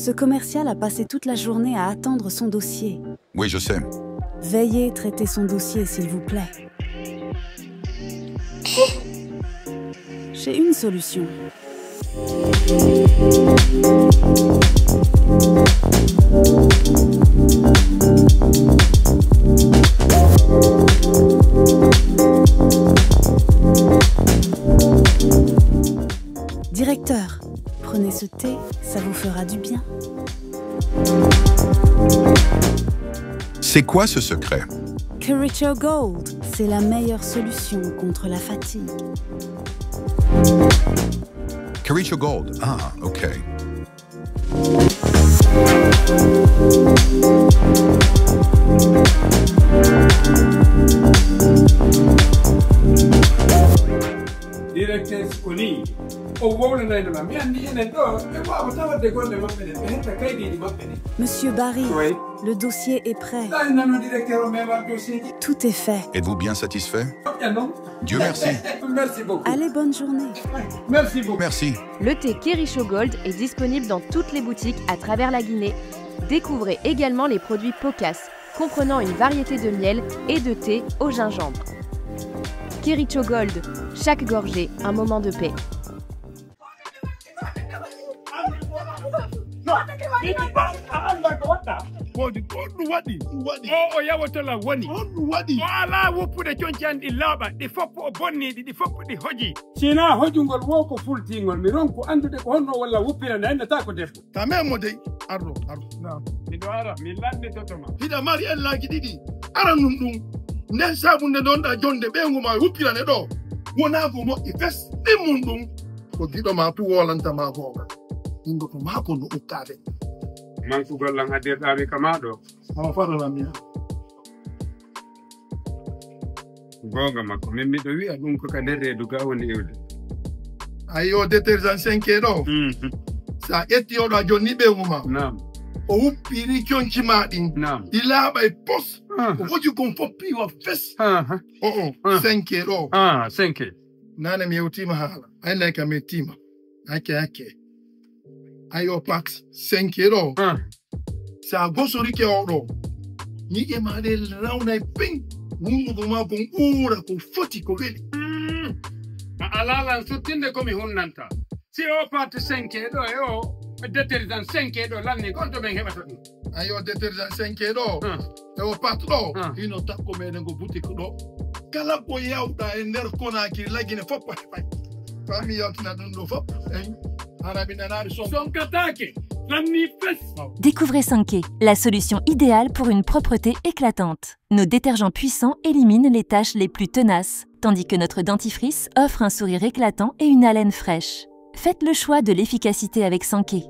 Ce commercial a passé toute la journée à attendre son dossier. Oui, je sais. Veuillez traiter son dossier, s'il vous plaît. J'ai une solution. Directeur, prenez ce thé, ça vous fera du bien. C'est quoi ce secret? Kericho Gold, c'est la meilleure solution contre la fatigue. Kericho Gold. Ah, ok. Directeur Skoni, Monsieur Barry, oui. Le dossier est prêt. Tout est fait. Êtes-vous bien satisfait? Dieu merci. Merci beaucoup. Allez, bonne journée. Merci beaucoup. Merci. Le thé Kericho Gold est disponible dans toutes les boutiques à travers la Guinée. Découvrez également les produits Pocas, comprenant une variété de miel et de thé au gingembre. Kericho Gold, chaque gorgée, un moment de paix. Oh, yawatola wani. Wala wopude chonchandi laba di foppo bonni di foppo di hoji. Sina hojungol woko fultingol mi ronko andude ko honno walla wuppira nda ta ko defo. Tamemo dey ardo. Mi do ara mi lande totoma. Hida mari en laaji didi. Ara num nden sabunde don da jonde be nguma wuppira ne do. Wona ko mo ifes dimundum ko gido ma tu wolanta ma goga. Indo ko ma ko no ukkade. Man ku gollan hadirda mi kamado. Ama fara la mia. Gonga makko min mi do wi'a dum ko ka nder reedu ga woni iwde. Ayo détergent 5 do. Sa etti o do jonni be nguma. Naam. O wuppiri chonchi ma din. Naam. Ilaba e pos. O hoju kon foppi wa fes. 5 do. 5. Nane mi utima hala. Ai like a metima. Ake. Ayo pax 5 do. Sa gosori ke oro. Ni e ma de rauna e ping. Mungu goma bon ura ko foti ko veli. Alala suttinde ko mi hunnanta. Si o parte 5 do e o détergent 5 do lanni gonto men hebata dum. Ayo détergent 5 do. E o pat do. Ino takko meden go boutique do. Kala ko yawda e nder Konakri lagine foppa fay. Fami yaltina dum do fop. Découvrez Sanké, la solution idéale pour une propreté éclatante. Nos détergents puissants éliminent les taches les plus tenaces, tandis que notre dentifrice offre un sourire éclatant et une haleine fraîche. Faites le choix de l'efficacité avec Sanké.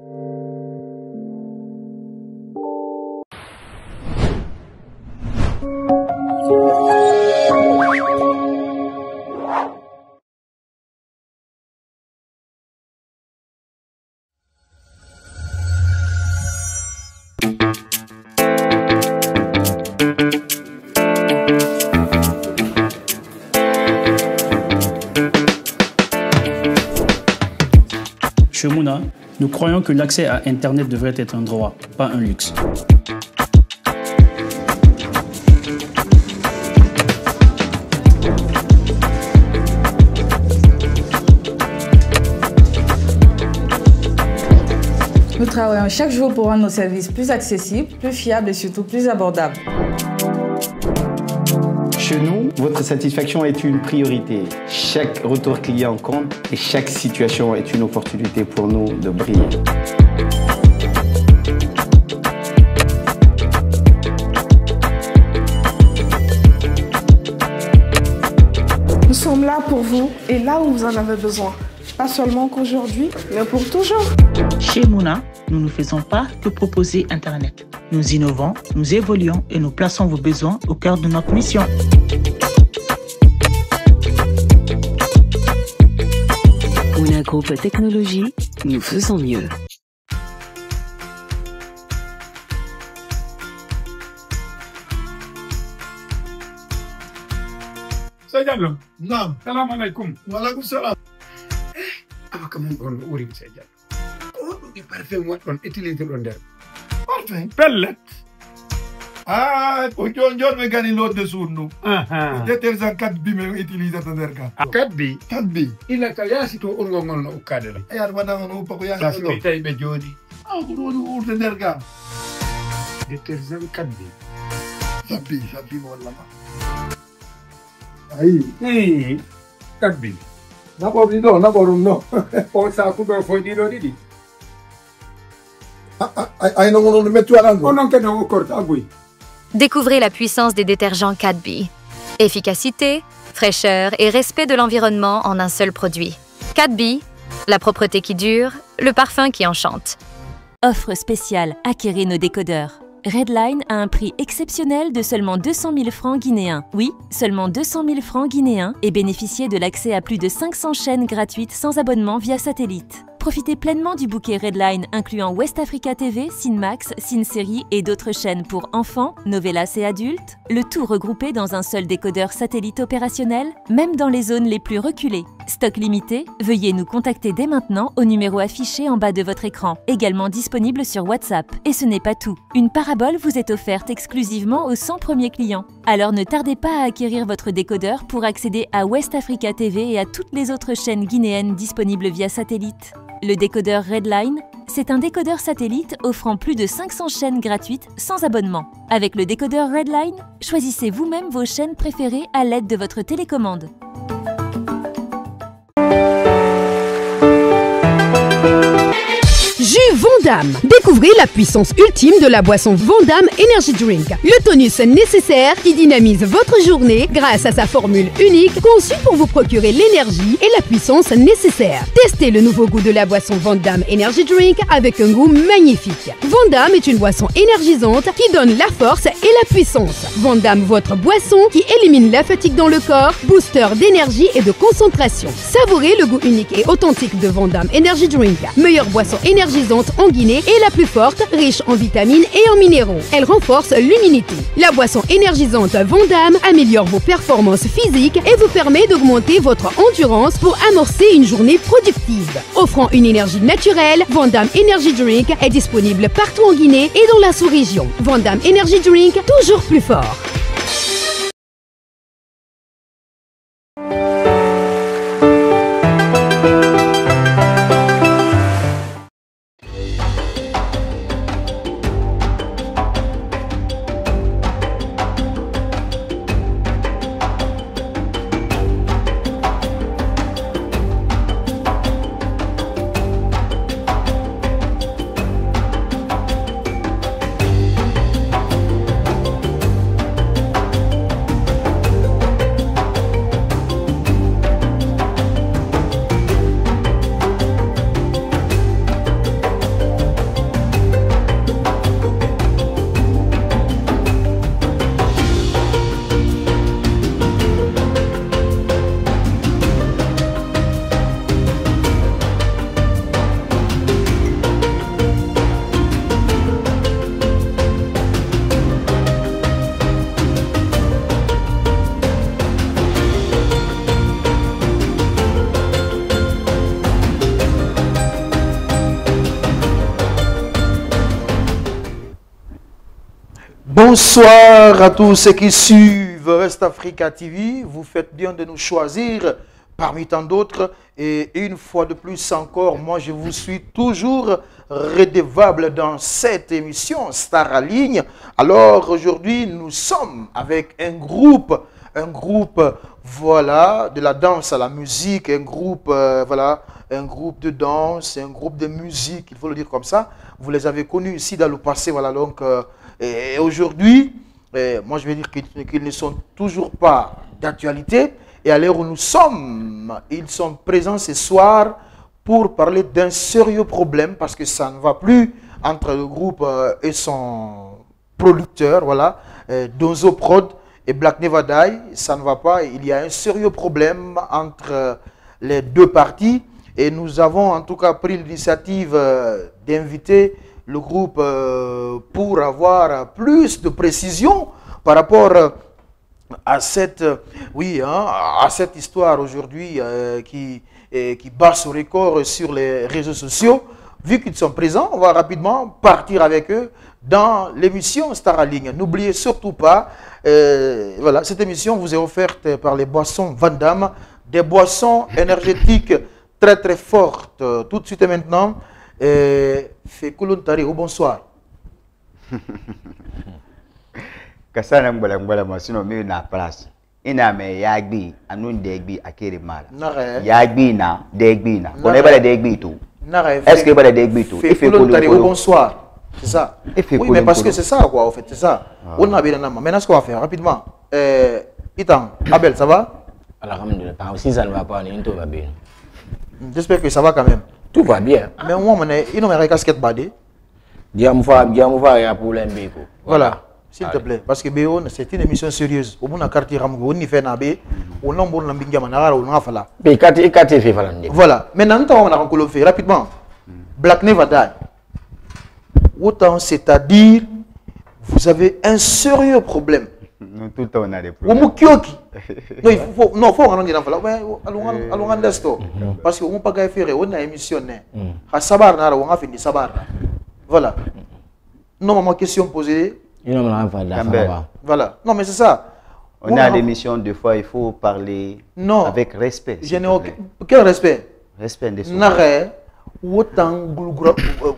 Chez Mouna, nous croyons que l'accès à Internet devrait être un droit, pas un luxe. Nous travaillons chaque jour pour rendre nos services plus accessibles, plus fiables et surtout plus abordables. Chez nous, votre satisfaction est une priorité. Chaque retour client compte et chaque situation est une opportunité pour nous de briller. Nous sommes là pour vous et là où vous en avez besoin. Pas seulement qu'aujourd'hui, mais pour toujours. Chez Mouna, nous ne faisons pas que proposer Internet. Nous innovons, nous évoluons et nous plaçons vos besoins au cœur de notre mission. Mouna Groupe Technologie, nous faisons mieux. Sejalo. Naam. Salam alaikum. Wa alaikum salam. Apa kamu on uring saja? ɗi parfum waɗɗon utiliser ɗo nder parfum pellet ah ko jon ɓe gani lodde suundu détergent 4B men utilise to nder ka 4B ila ka yaasi to urgol ngol no ukkade la yar waɗa no uppa ko yaasi ɗo tawi ɓe jooɗi ko ɗo woni urde nder ka détergent 4B sabbi mo wallama ayi 4B naɓorɗi ɗo naɓorum ɗo o saku ɗo foy ɗiɗo ɗiɗi ayno gono metti waɗango onon kadi o korta agoy. Découvrez la puissance des détergents 4B. Efficacité, fraîcheur et respect de l'environnement en un seul produit. 4B, la propreté qui dure, le parfum qui enchante. Offre spéciale, acquérez nos décodeurs. Redline a un prix exceptionnel de seulement 200 000 francs guinéens. Oui, seulement 200 000 francs guinéens et bénéficiez de l'accès à plus de 500 chaînes gratuites sans abonnement via satellite. Profitez pleinement du bouquet Redline incluant West Africa TV, Cinemax, Cinesérie et d'autres chaînes pour enfants, novellas et adultes, le tout regroupé dans un seul décodeur satellite opérationnel, même dans les zones les plus reculées. Stock limité, veuillez nous contacter dès maintenant au numéro affiché en bas de votre écran, également disponible sur WhatsApp. Et ce n'est pas tout, une parabole vous est offerte exclusivement aux 100 premiers clients. Alors ne tardez pas à acquérir votre décodeur pour accéder à West Africa TV et à toutes les autres chaînes guinéennes disponibles via satellite. Le décodeur Redline, c'est un décodeur satellite offrant plus de 500 chaînes gratuites sans abonnement. Avec le décodeur Redline, choisissez vous-même vos chaînes préférées à l'aide de votre télécommande. Jus Vandame. Découvrez la puissance ultime de la boisson Vandame Energy Drink. Le tonus nécessaire qui dynamise votre journée grâce à sa formule unique conçue pour vous procurer l'énergie et la puissance nécessaires. Testez le nouveau goût de la boisson Vandame Energy Drink avec un goût magnifique. Vandame est une boisson énergisante qui donne la force et la puissance. Vandame, votre boisson qui élimine la fatigue dans le corps, booster d'énergie et de concentration. Savourez le goût unique et authentique de Vandame Energy Drink. Meilleure boisson énergisante en Guinée et la plus forte, riche en vitamines et en minéraux. Elle renforce l'immunité. La boisson énergisante Vandame améliore vos performances physiques et vous permet d'augmenter votre endurance pour amorcer une journée productive. Offrant une énergie naturelle, Vandame Energy Drink est disponible partout en Guinée et dans la sous-région. Vandame Energy Drink, toujours plus fort. Bonsoir à tous ceux qui suivent West Africa TV. Vous faites bien de nous choisir parmi tant d'autres. Et une fois de plus encore, moi je vous suis toujours redevable dans cette émission Star à Ligne. Alors aujourd'hui, nous sommes avec un groupe, voilà, de la danse à la musique, un groupe, voilà, un groupe de danse, un groupe de musique, il faut le dire comme ça. Vous les avez connus ici dans le passé, voilà, donc... Et aujourd'hui, moi je vais dire qu'ils ne sont toujours pas d'actualité. Et à l'heure où nous sommes, ils sont présents ce soir pour parler d'un sérieux problème parce que ça ne va plus entre le groupe et son producteur, voilà, Donzo Prod et Black Nevada. Ça ne va pas, il y a un sérieux problème entre les deux parties. Et nous avons en tout cas pris l'initiative d'inviter le groupe pour avoir plus de précision par rapport à cette, à cette histoire aujourd'hui qui bat son record sur les réseaux sociaux. vu qu'ils sont présents, on va rapidement partir avec eux dans l'émission Star Align. N'oubliez surtout pas, voilà, cette émission vous est offerte par les boissons Van Damme, des boissons énergétiques très très fortes. Tout de suite et maintenant, Fekuluntari, bonsoir. Kasana mbala masino mi na place. Ina me yagbi anun degbi akere mala. Yagbi na degbi na. Ko ne bala degbi tout. Est-ce que bala degbi tout? Fekuluntari, bonsoir. C'est ça. Oui, mais parce que c'est ça quoi, en fait, c'est ça. On a bien un nama. Maintenant, ce qu'on va faire rapidement. Itan, Abel, ça va? Alhamdulillah. Si ça ne va pas, tout va bien. J'espère que ça va quand même. Tout va bien. Mais moi, il n'y a pas de casquette badé. Voilà, s'il te plaît. Parce que BO, c'est une émission sérieuse. Au bout d'un quartier, on y fait un abé. On a un bon lambinga manara, on a fait. Voilà. Maintenant, on a encore fait rapidement. Black Never Die. Autant, c'est-à-dire, vous avez un sérieux problème. Nous, tout le temps, on a des problèmes. Non, il faut rendre des enfants. Allons en desto. Parce qu'on ne peut pas faire une émission. À Sabar, on a fait des Sabar. Voilà. Non, ma question posée. Voilà. Non, mais c'est ça. On a l'émission, deux fois, il faut parler avec respect. Je n'ai aucun. Quel respect? Respect des souvenirs. Autant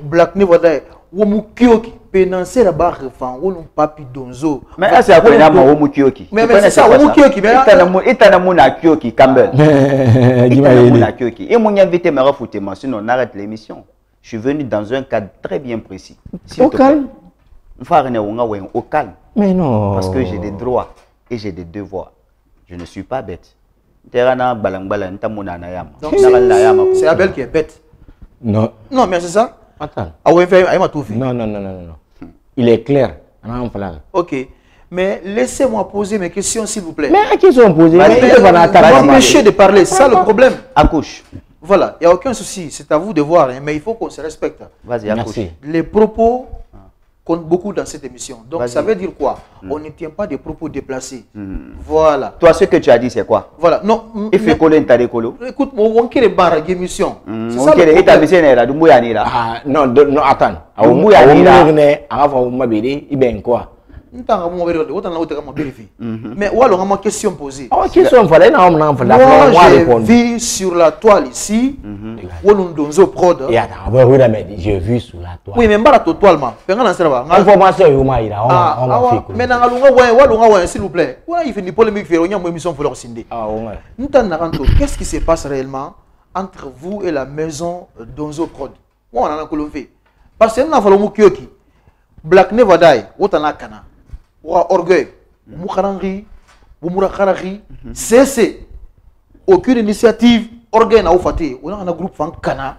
Black Never Die. Womukioki penancer la barre fan ou papi donzo. Mais c'est après la mort Womukioki. Mais c'est ça Womukioki. Mais état mon akioki Campbell. Mon akioki. Et mon invité m'a refouté moi sinon on arrête l'émission. Je suis venu dans un cadre très bien précis. Au calme. Au calme. Mais non. Parce que j'ai des droits et j'ai des devoirs. Je ne suis pas bête. C'est Abel qui est bête. Non. Non, mais c'est ça. Attends. Non. Il est clair. Ok. Mais laissez-moi poser mes questions, s'il vous plaît. Mais à qui sont posées? M'empêcher de parler, c'est ça le problème. Accouche. Voilà, il n'y a aucun souci. C'est à vous de voir, mais il faut qu'on se respecte. Vas-y, accouche. Les propos comptent beaucoup dans cette émission. Donc ça veut dire quoi? On ne tient pas des propos déplacés. Voilà. Toi, ce que tu as dit, c'est quoi? Voilà. Non. Il fait coller une tarécolo. Écoute, on crée barre d'émission. C'est ça le problème. Non, attends. Mais voilà ma question posée. Moi j'ai vu sur la toile ici Prod. J'ai vu sur la toile. Oui, mais pas la toile. S'il vous plaît. Il fait une polémique. Qu'est-ce qui se passe réellement entre vous et la maison Donzo Prod? Moi, on a fait. Parce que nous avons fait Black Never Die. Orgueil, c'est aucune initiative orgueil n'a fait. On a un groupe fan Kana,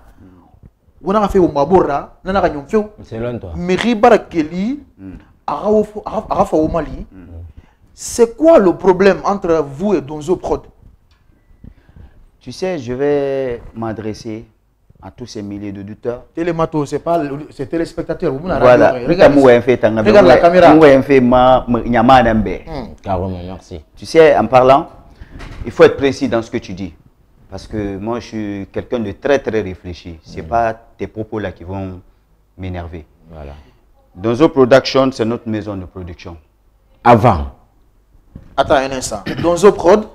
on a fait au Mabora, on a fait selon toi. Meri Barakeli, Arafa au Mali. C'est quoi le problème entre vous et Donzo Prod? Tu sais, je vais m'adresser à tous ces milliers d'auditeurs. Télémato, c'est pas c'est téléspectateurs. Voilà. Regarde la caméra. Merci. Tu sais, en parlant, il faut être précis dans ce que tu dis. Parce que moi, je suis quelqu'un de très très réfléchi. Ce n'est pas tes propos là qui vont m'énerver. Voilà. Donzo Production, c'est notre maison de production. Avant. Attends un instant. Donzo Prod.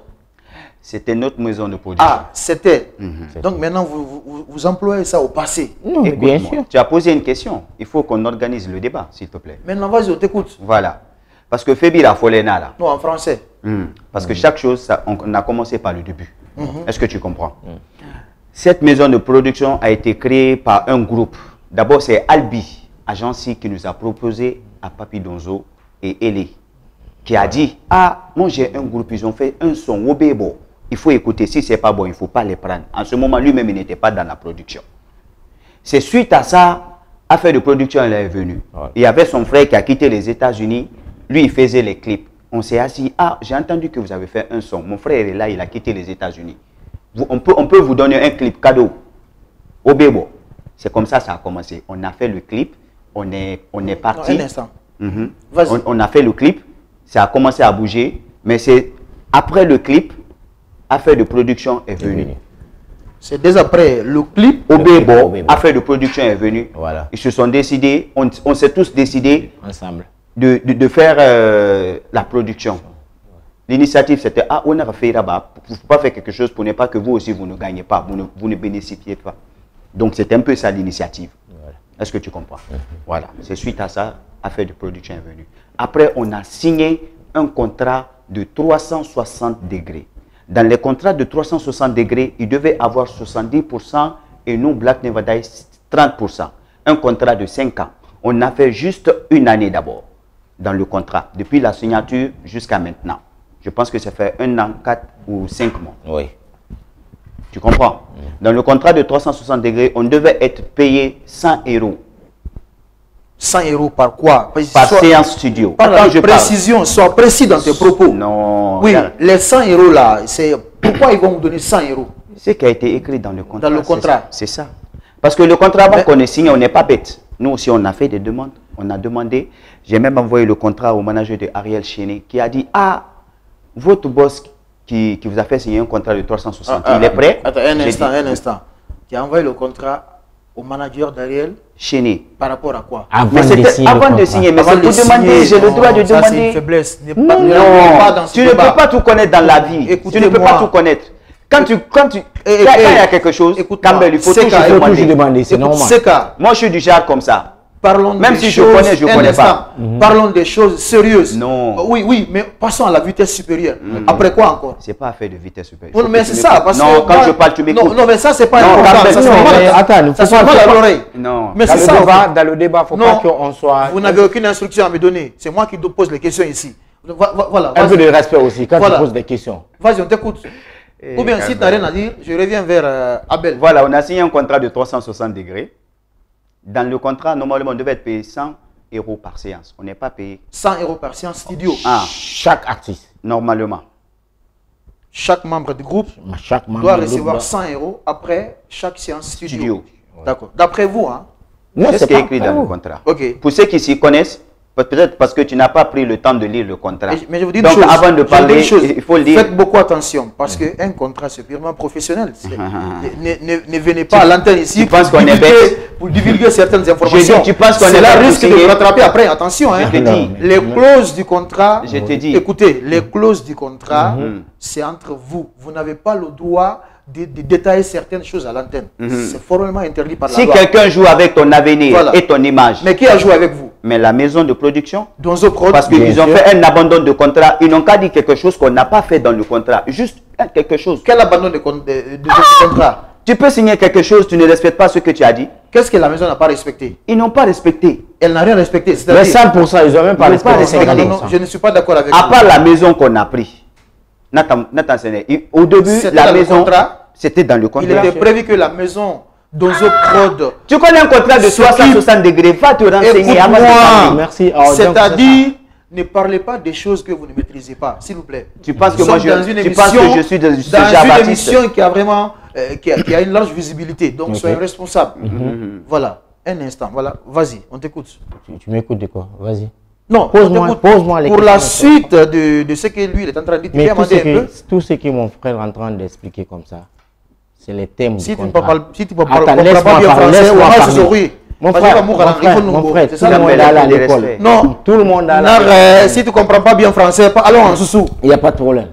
C'était notre maison de production. Ah, c'était. Donc maintenant, vous employez ça au passé. Non, bien sûr. Tu as posé une question. Il faut qu'on organise le débat, s'il te plaît. Maintenant, vas-y, on t'écoute. Voilà. Parce que Fébi la Folena là. Non, en français. Parce que chaque chose, on a commencé par le début. Est-ce que tu comprends? Cette maison de production a été créée par un groupe. D'abord, c'est Albi, agence qui nous a proposé à Papi Donzo et Elé, qui a dit, ah, moi j'ai un groupe, ils ont fait un son, Obebo. Il faut écouter, si c'est pas bon, il ne faut pas les prendre. En ce moment, lui-même, il n'était pas dans la production. C'est suite à ça, affaire de production, elle est venue. Il y avait son frère qui a quitté les États-Unis. Lui, il faisait les clips. On s'est assis, ah, j'ai entendu que vous avez fait un son. Mon frère est là, il a quitté les États-Unis. On peut vous donner un clip cadeau. Obebo. C'est comme ça ça a commencé. On a fait le clip, on est parti. Un instant. On a fait le clip, ça a commencé à bouger, mais c'est après le clip, affaire de production est venue. C'est dès après le clip. Obebo, affaire de production est venue. Voilà. Ils se sont décidés, on s'est tous décidés ensemble de faire la production. L'initiative c'était on a fait là-bas, vous ne pouvez pas faire quelque chose pour ne pas que vous aussi vous ne gagnez pas, vous ne bénéficiez pas. Donc c'est un peu ça l'initiative. Voilà. Est-ce que tu comprends? Voilà. C'est suite à ça, affaire de production est venue. Après on a signé un contrat de 360 degrés. Dans les contrats de 360 degrés, il devait avoir 70% et nous, Black Nevada, 30%. Un contrat de 5 ans. On a fait juste une année d'abord dans le contrat, depuis la signature jusqu'à maintenant. Je pense que ça fait 1 an, 4 ou 5 mois. Oui. Tu comprends? Dans le contrat de 360 degrés, on devait être payé 100 €. 100 € par quoi? Par séance studio. Par la précision, sois précis dans tes propos. Non. Oui, les 100 € là, c'est pourquoi ils vont vous donner 100 €? Ce qui a été écrit dans le contrat. Dans le contrat. C'est ça. Parce que le contrat avant qu'on ait signé, on n'est pas bête. Nous aussi, on a fait des demandes. On a demandé. J'ai même envoyé le contrat au manager de Ariel Chéné qui a dit, votre boss qui vous a fait signer un contrat de 360, il est prêt? Attends, un instant. Tu as envoyé le contrat au manager d'Ariel Chéné. Par rapport à quoi? Avant de signer, mais c'est pour demander, j'ai le droit de demander. C'est une faiblesse. Non, tu ne peux pas tout connaître dans la vie. Tu ne peux pas tout connaître. Quand il y a quelque chose, Campbell, il faut toujours demander, c'est normal. Moi, je suis du genre comme ça. Parlons même si je connais, je ne connais pas. Parlons des choses sérieuses. Non. Oui, mais passons à la vitesse supérieure. Après quoi encore? C'est pas affaire de vitesse supérieure. Mais c'est ça. Parce non, quand je parle, tu m'écoutes. Non, mais ça, c'est pas important. Attends, il ne faut pas mal à l'oreille. Non. Mais c'est ça. Dans le débat, il ne faut pas qu'on soit... Vous n'avez aucune instruction à me donner. C'est moi qui pose les questions ici. Voilà. Un peu de respect aussi quand tu poses des questions. Vas-y, on t'écoute. Ou bien si tu n'as rien à dire, je reviens vers Abel. Voilà, on a signé un contrat de 360 degrés. Dans le contrat, normalement, on devait être payé 100 € par séance. On n'est pas payé. 100 € par séance studio. Chaque artiste. Normalement. Chaque membre du groupe doit recevoir 100 € après chaque séance studio. D'accord. D'après vous, hein? C'est ce qui est écrit dans le contrat. Ok. Pour ceux qui s'y connaissent, peut-être parce que tu n'as pas pris le temps de lire le contrat. Mais je vous dis donc, une chose, avant de parler, il faut le dire. Faites beaucoup attention parce qu'un contrat, c'est purement professionnel. Ne venez pas à l'antenne ici pour divulguer certaines informations. C'est là risque de vous rattraper après. Attention, hein. Les clauses du contrat, écoutez, les clauses du contrat, c'est entre vous. Vous n'avez pas le droit de détailler certaines choses à l'antenne. C'est formellement interdit par la loi. Si quelqu'un joue avec ton avenir et ton image. Mais qui a joué avec vous? Mais la maison de production. Donzo-Prod. Parce qu'ils ont fait un abandon de contrat. Ils n'ont qu'à dire quelque chose qu'on n'a pas fait dans le contrat. Juste quelque chose. Quel abandon de contrat? Tu peux signer quelque chose, tu ne respectes pas ce que tu as dit. Qu'est-ce que la maison n'a pas respecté? Ils n'ont pas respecté. Elle n'a rien respecté. Mais 100%, ils n'ont même pas respecté. Non, je ne suis pas d'accord avec vous. À part la maison qu'on a pris. Nathan Séné, au début, la maison, c'était dans le contrat. Il était prévu que la maison Donzo-Prod. Tu connais un contrat de 360 degrés, va te renseigner. Merci. C'est-à-dire, ne parlez pas des choses que vous ne maîtrisez pas, s'il vous plaît. Tu penses que moi je suis de ce genre dans une émission qui a vraiment qui a une large visibilité. Donc soyez responsable. Voilà, un instant. Voilà, vas-y, on t'écoute. Tu m'écoutes de quoi? Vas-y. Non, pose-moi les questions. Pour la suite de ce que lui il est en train de dire, tu peux demander un peu. Tout ce que mon frère est en train d'expliquer comme ça, c'est les thèmes du contrat. Si tu ne comprends pas bien français, mon frère, tout le monde est à l'école. Non, tout le monde a si tu ne comprends pas bien français, allons en sous-sous. Il n'y a pas de problème.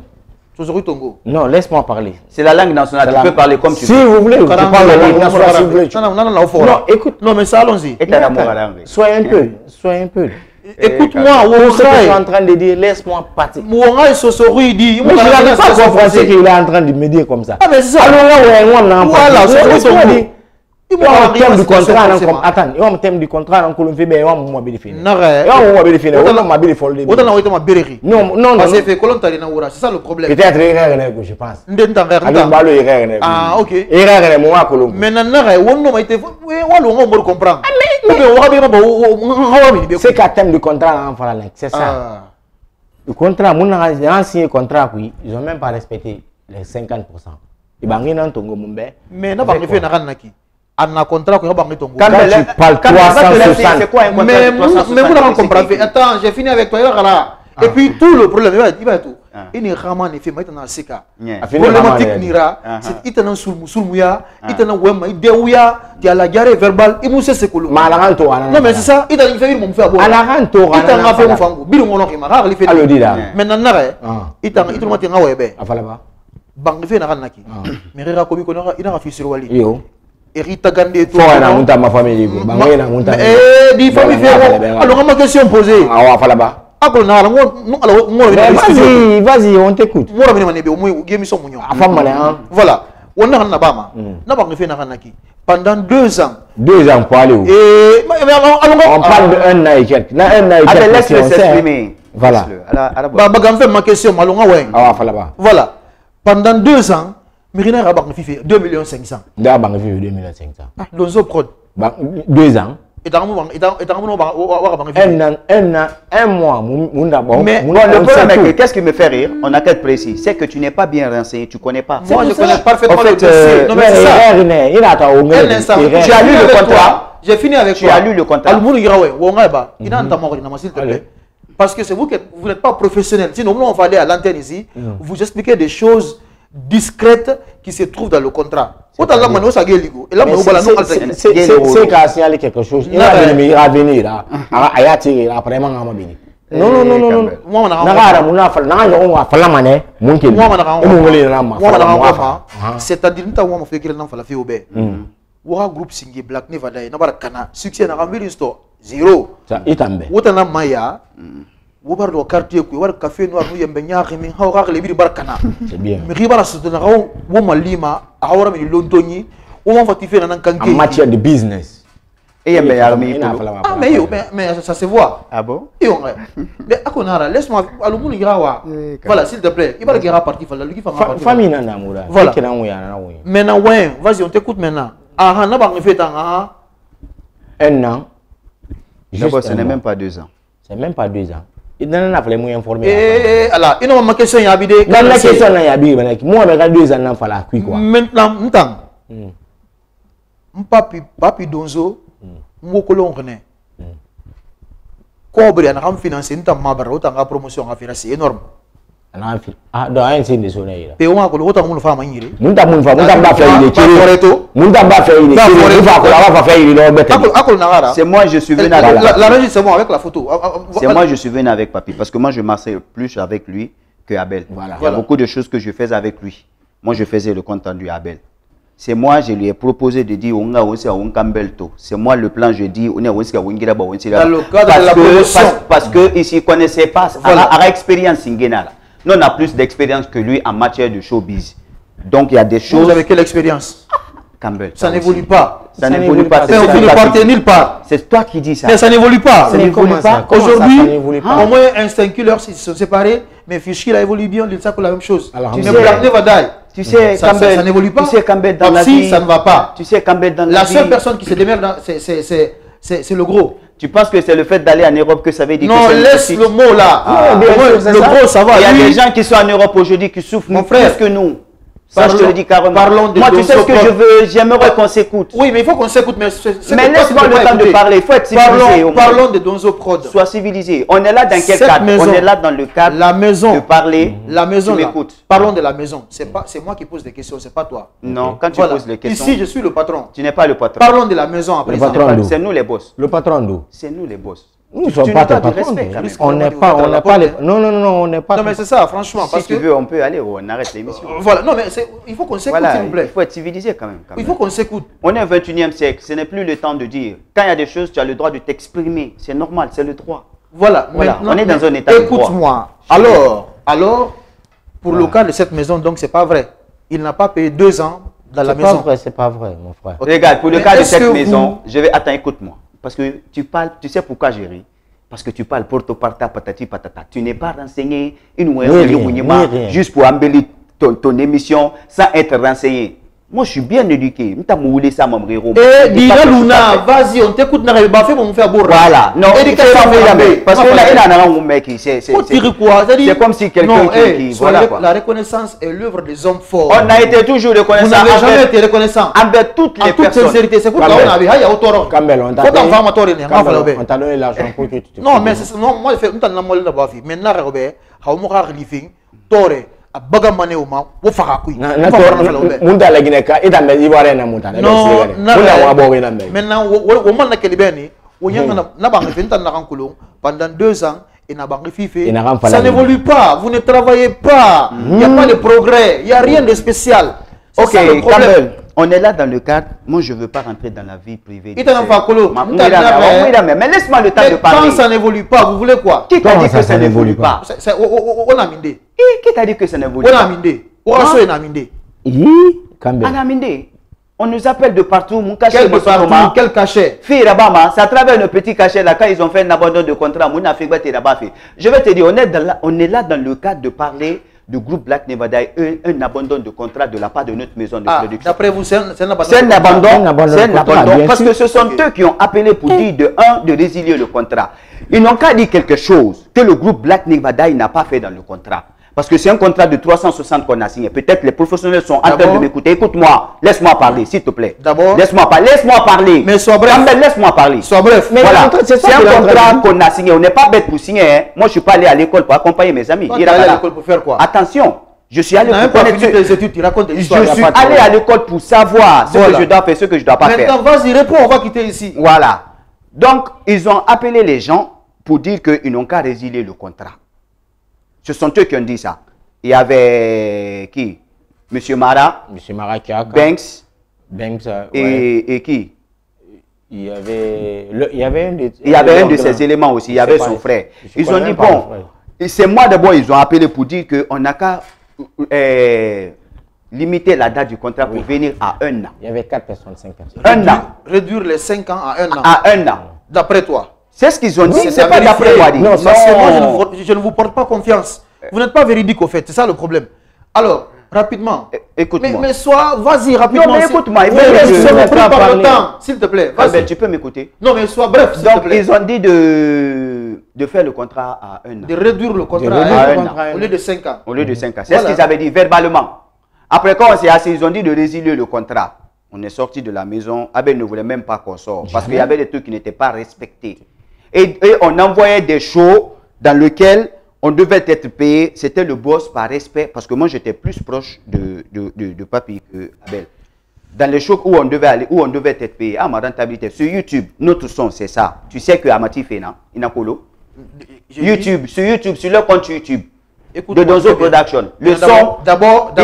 Tongo. Non, laisse-moi parler. C'est la langue nationale, tu peux parler comme tu veux. Si vous voulez, tu parles la langue nationale si vous voulez. Non, écoute. Non, mais ça, allons-y. Soyez un peu. Écoute-moi, tout ce que je suis en train de dire, laisse-moi partir. Mais je n'avais pas compris qu'il est en train de me dire comme ça. Ah, mais c'est ça. Alors là, voilà, c'est il y a un thème du contrat. Attends, il y a un thème du contrat. Non, non. C'est ça le problème. Peut-être je pense. Ah, ok. C'est qu'un thème du contrat, c'est ça. Le contrat, mon signé contrat, ils n'ont même pas respecté les 50%. Mais non, pas fait Naranaki. Un contrat quand tu parles 360, c'est quoi un contrat? Mais vous n'avez pas compris. Attends, j'ai fini avec toi. Et puis tout le problème, il va tout. Il n'y a pas de fait, mais il y a un problématique nira, c'est il y a un sulmuya, il y a un wema, il y a la guerre verbale, il y a un sécolo. Non mais c'est ça, il y a un fait mon frère. Il y a un fait mon frère. Bill mon oncle, il fait. Maintenant il y a un webe. Bang fait n'a naki. Mais il y a comme il a fait sur Wali. Erita Gandé tout. Ma famille. Di famille fait. Alors ma question posée. Ah voilà bas. Vas-y, on t'écoute. Voilà. Pendant 2 ans. 2 ans pour aller où? On parle de 1 an et quelques. Laisse-le s'exprimer. Voilà. Ma question. Voilà. Pendant 2 ans, Mirina a 2 500 000. 2 500 000. Dans un prod. 2 ans. Un mois. Mais le problème est que qu'est-ce qui me fait rire, on a qu'être précis, c'est que tu n'es pas bien renseigné, tu ne connais pas. Moi, je connais parfaitement le dossier. Non, mais c'est ça. Tu as lu le contrat. J'ai fini avec toi. Tu as lu le contrat. Parce que c'est vous qui n'êtes pas professionnel. Sinon, nous, on va aller à l'antenne ici, vous expliquer des choses discrètes qui se trouvent dans le contrat. C'est qu'à signaler quelque chose. Il va venir là. Après, c'est-à-dire groupe Singi Black Nevada, succès n'a pas zéro. Maya. Wobar do quartier ku war café noir nu yembe ñaaxi mi haw le bir barkana c'est bien mi ribara sutuna raw wo malima awara mi lontoni wo ma fati fe nan kanke en matière de business et yembe yarmi ah mais ça se voit ah bon mais akonara laisse-moi alumuni grawa voilà s'il te plaît il va regarder partie falla lui qui fa famille nana moura voilà maintenant ouais vas-y on t'écoute maintenant ah na ba fait un an d'abord ce n'est même pas 2 ans c'est même pas 2 ans. Il n'en a pas les moyens informés. Alors, il n'a pas question y a bidé. Dans la question il y a bidé. Moi, avec 2 ans, il faut la cuire quoi. Maintenant, papi donzo, moi colon connaît. Cobre, on a financé, on a marre, on a promotion à faire, c'est énorme. Ah, dans un signe de soleil. Et on a colon, on a mon femme à y aller. Nous avons fait, nous avons fait, c'est moi je suis venu avec la régie c'est bon avec la photo. C'est moi je suis venu avec papi parce que moi je marchais plus avec lui que Abel. Il y a beaucoup de choses que je faisais avec lui. Moi je faisais le compte rendu à Abel. C'est moi je lui ai proposé de dire on a aussi un Campbellto. C'est moi le plan je dis on est aussi à Wingira ba Wingira. Parce que ici il connaissait pas à expérience Ingena. Nous on a plus d'expérience que lui en matière de showbiz. Donc il y a des choses. Vous avez quelle expérience? Campbell. Ça n'évolue pas. Ça n'évolue pas. Mais on ne partez nulle part. C'est toi qui dis ça. Mais ça n'évolue pas. Ça n'évolue pas. Aujourd'hui, au moins Instinct Killer, ils se sont séparés, mais Fischl a évolué bien, il sait que la même chose. Tu sais, Campbell, ça n'évolue pas. Tu sais, Campbell dans la vie. Ça ne va pas. Tu sais, Campbell dans la vie. La seule personne qui se démerde, c'est le gros. Tu penses que c'est le fait d'aller en Europe que ça veut dire non, que laisse le mot là. Le gros, ça va. Il y a des gens qui sont en Europe aujourd'hui qui souffrent plus que nous. Ça, je te le dis carrément. Moi, tu sais ce que je veux, j'aimerais qu'on s'écoute. Oui, mais il faut qu'on s'écoute. Mais laisse-moi le temps de parler. Il faut être civilisé. Parlons de Donzo Prod. Sois civilisé. On est là dans quel cadre? On est là dans le cadre de parler. La maison, tu m'écoutes. Parlons de la maison. C'est moi qui pose des questions, c'est pas toi. Non, quand tu poses les questions. Ici, je suis le patron. Tu n'es pas le patron. Parlons de la maison après. C'est nous les boss. Le patron d'où? C'est nous les boss. Nous ne sommes pas tes patrons. On n'est pas les... Non, on n'est pas... Non, mais c'est ça, franchement. Si tu veux, on peut aller, on arrête l'émission. Voilà, non, mais il faut qu'on s'écoute, s'il vous plaît. Il faut être civilisé quand même. Il faut qu'on s'écoute. On est au 21e siècle, ce n'est plus le temps de dire. Quand il y a des choses, tu as le droit de t'exprimer. C'est normal, c'est le droit. Voilà, on est dans un état de droit. Écoute-moi. Alors, pour le cas de cette maison, donc, c'est pas vrai. Il n'a pas payé 2 ans dans la maison. C'est pas vrai, mon frère. Regarde, pour le cas de cette maison, je vais... Attends, écoute-moi. Parce que tu parles, tu sais pourquoi j'ai ri? Parce que tu parles porto parta patati patata. Tu n'es pas renseigné juste pour embellir ton émission sans être renseigné. Moi, je suis bien éduqué. Eh, Dina Luna, vas-y, on t'écoute. Voilà. Non, parce que là, il y a un mec c'est comme si quelqu'un qui... Voilà, la reconnaissance est l'œuvre des hommes forts. On a été toujours reconnaissant. Vous n'avez jamais été reconnaissant. Avec toutes les personnes. Sincérité, c'est pourquoi on a vu. Campbell, on t'a donné l'argent pour que tu te... Non, mais c'est... Non, moi, je fais... Maintenant, Robert, tore a baga mane o ma wo faka kui na tore munda la gine ka ida me ivoire na munda no munda wa bo na me maintenant wo man na kelibeni wo nyanga na bangi fenta na kan kulung pendant 2 ans et na bangi fife ça n'évolue pas, vous ne travaillez pas, il n'y a pas de progrès, il n'y a rien de spécial. Ok, Campbell, on est là dans le cadre. Moi, je ne veux pas rentrer dans la vie privée. Mais laisse-moi le temps de parler. Quand ça n'évolue pas, vous voulez quoi? Qui t'a dit que ça n'évolue pas? On a mindé. Qui t'a dit que ça n'évolue pas? On a mindé. On a mindé. On nous appelle de partout. Mon cachet, quel cachet? C'est à travers nos petits cachets là, quand ils ont fait un abandon de contrat, je vais te dire, on est là dans le cadre de parler du groupe Black Nevada, un abandon de contrat de la part de notre maison de production. D'après vous, c'est un abandon? C'est un abandon. Parce que ce sont eux qui ont appelé pour dire de résilier le contrat. Ils n'ont qu'à dire quelque chose que le groupe Black Nevada n'a pas fait dans le contrat. Parce que c'est un contrat de 360 qu'on a signé. Peut-être les professionnels sont en train de m'écouter. Écoute-moi, laisse-moi parler, s'il te plaît. D'abord, laisse-moi parler. Mais sois bref. Laisse-moi parler. Sois bref. Mais voilà. C'est un contrat qu'on a signé. On n'est pas bête pour signer. Hein. Moi, je ne suis pas allé à l'école pour accompagner mes amis. Tu es allé à l'école pour faire quoi? Attention. Je suis allé pour connaître tes études, tu racontes des histoires. Je suis allé à l'école pour savoir ce que je dois faire, ce que je ne dois pas faire. Maintenant, vas-y, réponds, on va quitter ici. Voilà. Donc, ils ont appelé les gens pour dire qu'ils n'ont qu'à résilier le contrat. Ce sont eux qui ont dit ça. Il y avait qui? Monsieur Mara. Monsieur Mara Kiaka. Banks. Et qui? Il y avait un de ces éléments aussi. Il y avait son frère. Ils ont dit, bon, c'est moi d'abord, ils ont appelé pour dire qu'on n'a qu'à limiter la date du contrat pour venir à 1 an. Il y avait 4 personnes, 5 personnes. Un an. Réduire les 5 ans à 1 an. À 1 an. D'après toi? C'est ce qu'ils ont dit. C'est pas d'après moi. Non, parce que moi, je ne vous porte pas confiance. Vous n'êtes pas véridique au fait, c'est ça le problème. Alors, rapidement. Écoute-moi. Mais sois, vas-y, rapidement. Non, mais écoute-moi. S'il te plaît. Vas-y. Tu peux m'écouter. Non, mais sois bref. Donc, ils ont dit de faire le contrat à 1 an. De réduire le contrat à 1 an. Au lieu de 5 ans. Au lieu de 5 ans. C'est ce qu'ils avaient dit verbalement. Après, quand on s'est assis, ils ont dit de résilier le contrat. On est sorti de la maison. Abel ne voulait même pas qu'on sorte. Parce qu'il y avait des trucs qui n'étaient pas respectés. Et on envoyait des shows dans lesquels on devait être payé. C'était le boss par respect. Parce que moi, j'étais plus proche de Papi que Abel. Dans les shows où on devait aller, où on devait être payé. Ah, ma rentabilité. Sur YouTube, notre son, c'est ça. Tu sais que Amati fait, non? Inakolo. YouTube, sur YouTube, sur le compte YouTube. De Donzo Production. Le son. D'abord,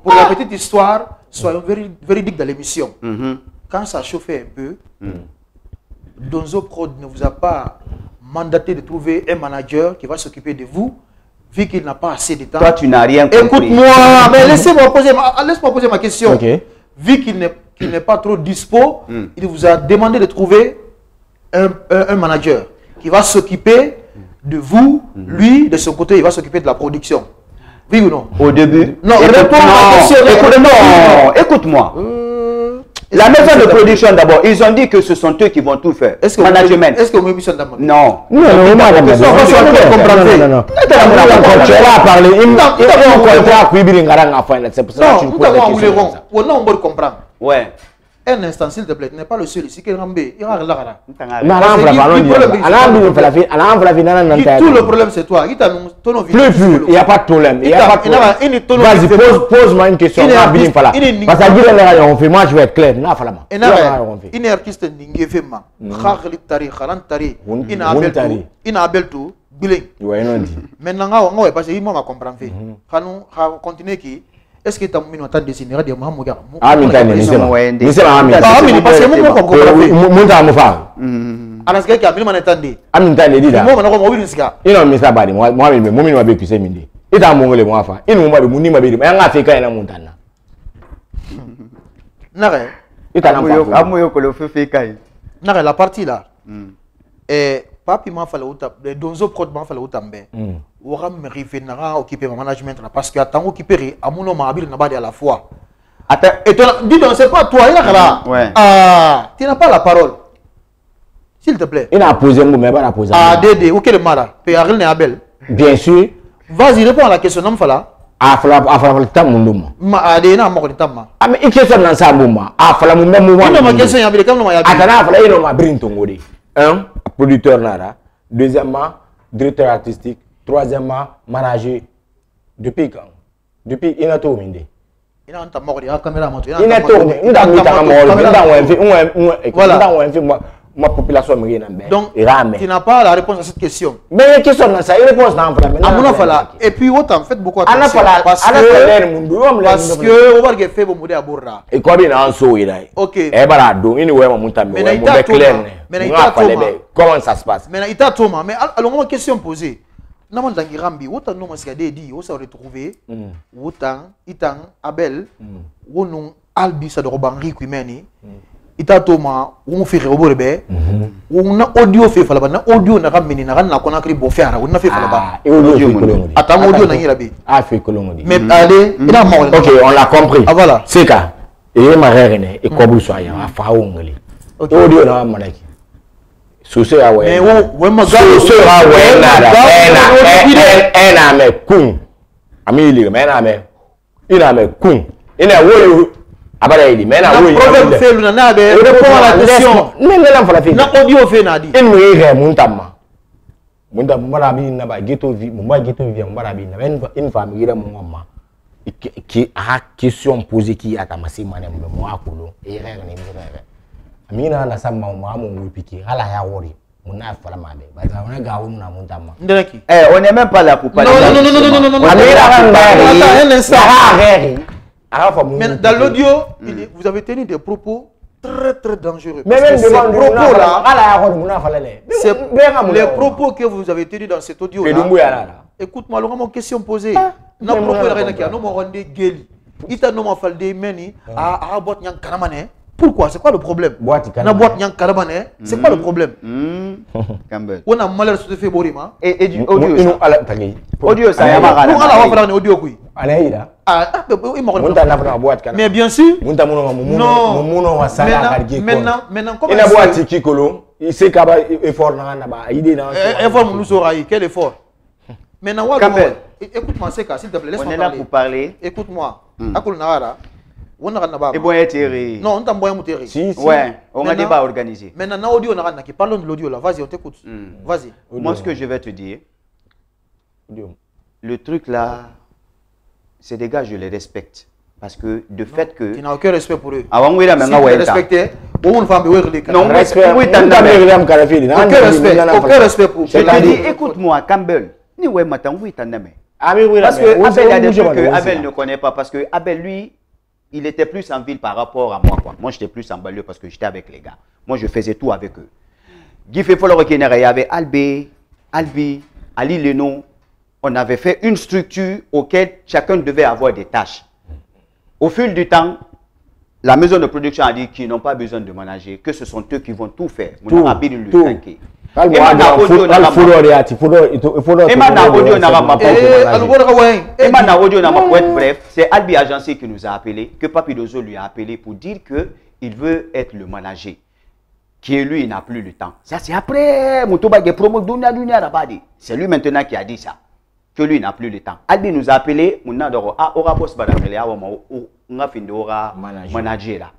pour la petite histoire, soyons véridiques dans l'émission. Quand ça chauffait un peu, Donzo Prod ne vous a pas mandaté de trouver un manager qui va s'occuper de vous, vu qu'il n'a pas assez de temps. Toi, tu n'as rien compris. Écoute-moi, mais laisse-moi poser ma question. Okay. Vu qu'il n'est pas trop dispo, il vous a demandé de trouver un manager qui va s'occuper de vous. Lui, de son côté, il va s'occuper de la production. Oui ou non? Au début. Non, réponds à la question. Écoute-moi. La maison de production d'abord, ils ont dit que ce sont eux qui vont tout faire. Est-ce que management. Est-ce que vous m'avez d'abord? Non. Non, tu vas parler. C'est pour ça que tu me poses des questions. Non, on va comprendre. Ouais. Un instant, s'il te plaît, tu n'es pas le seul ici qui est rambé. Tout le problème, c'est toi. Plus, il n'y a pas de problème. Vas-y, pose-moi une question. Parce que moi, je vais être clair. Une artiste n'ingéféma. Maintenant, on va passer. On va comprendre. On va continuer qui. Est-ce que tu as mis un temps de dessiner? Ah, mais la partie là. Papi m'a fallu les Donzo Prod m'a fallu tambe. Ouram me rivenera occuper mon management parce que attends occuper à mon nom abir n'abadi à la fois. Attends, et dis donc c'est pas toi il a là. Ouais. Ah, tu n'as pas la parole. S'il te plaît. Il a posé mon mais pas la poser. Ah Dédé, OK le mara. Péaril ne Abel. Bien sûr. Vas-y réponds à la question non fala. Afala le temps mon ma adena mo ko tamma. Ah mais il question dans ça moment. Afala mon même moment. Non ma question Abel comme non ya. Atana afala il m'a brin tongodi. Un producteur Nara, deuxièmement, directeur artistique, troisièmement, manager Depuis quand? Depuis Inato Minde. Il a un mort, il y a caméra moto. Il a tout, il a ma population me donc, tu n'as pas la réponse à cette question. Mais la question, c'est une réponse dans le et puis, autant, faites beaucoup attention. Parce que, on va faire bon modèle à Bourra. Et quoi bien en soi, ok. Et voilà, donc, il nous est monté. Mais comment ça se passe? Mais il t'a Thomas. Mais alors, on a une question posée. Nous avons dit Rambi, autant nous avons dit, on s'est retrouvé, autant, Itan, Abel, ou non, Albi, ça de Robanri, Quimeni. Ita Thomas, on fait Roborebe, on a audio fait Falaba, on a audio n'a ramené, n'a rien qu'on a créé pour faire, on a fait Falaba. Attends, audio n'a rien là-bas. Ah, fait Colombi. Mais allez, il a mort. Ok, on l'a compris. Ah voilà. C'est ça. Et ma reine, et quoi vous soyez, à Faongli. Audio n'a rien. Souceux à ouais. Mais où ma souceux à ouais, nada. Mais kun. Amili, mais nada. Il a mais kun. Il a ouais. Abalaïdi, mais là, oui, problème fait le nana, répond à la question. Na audio fait nadi. Il me ré muntama. Muntama marabi na ba ghetto vie, mon ghetto vie marabi na une femme ira mon maman. Qui a question posée qui a tamassi manem mo akolo. Et ré ne mi ré. Amina na sama mo mo piquer ala ya wori. Mona fala mabe. Ba on a gawo na muntama. Ndeki. On n'est même pas là pour parler. Non. Amina un instant. Mais dans l'audio, vous avez tenu des propos très dangereux. Mais même ces propos là, les propos que vous avez tenus dans cet audio là, écoute-moi, alors mon question posée. Non propos là, qui a non rendé geli. Il t'a non falde meni à boîte nyang karamane. Pourquoi? C'est quoi le problème? Na boîte nyang karamane. C'est quoi le problème? On a malheur sur fait borima. Et du audio. Audio ça y a pas. Nous allons faire un audio qui. Allez là. Mais bien sûr. Non. Maintenant, comment il a boîte qui colo. Il sait qu'il y a effort dans la idée dans. Effort nous aura quel effort? Maintenant, écoute-moi, c'est s'il te plaît, laisse-moi parler. On est là pour parler. Écoute-moi. Akul Nahara. On a un et bon, Thierry. Non, on t'a envoyé un Thierry. Si. Ouais, on a un débat organisé. Maintenant, audio, on a un qui parlons de l'audio là. Vas-y, on t'écoute. Vas-y. Moi, ce que je vais te dire, le truc là, c'est des gars, je les respecte. Parce que de fait que. Tu n'as aucun respect pour eux. Avant, oui, si tu les respectais, on va me dire non, respect. Oui, aucun respect pour eux. Je te dis, écoute-moi, Campbell. Ni ouais, maintenant, oui, t'en as. Parce que Abel, il y a des trucs que Abel ne connaît pas. Parce que Abel, lui, il était plus en ville par rapport à moi. Moi, j'étais plus en banlieue parce que j'étais avec les gars. Moi, je faisais tout avec eux. Guy Fefolo, il y avait Albi, Ali Leno. On avait fait une structure auquel chacun devait avoir des tâches. Au fil du temps, la maison de production a dit qu'ils n'ont pas besoin de manager, que ce sont eux qui vont tout faire. Tout. Bref, c'est Albi Agency qui nous a appelé, que Papi Dozo lui a appelé pour dire qu'il veut être le manager. Qui lui, il n'a plus le temps. Ça, c'est après. C'est lui maintenant qui a dit ça. Que lui n'a plus le temps. Albi nous a appelé, on a boss on a fini manager là.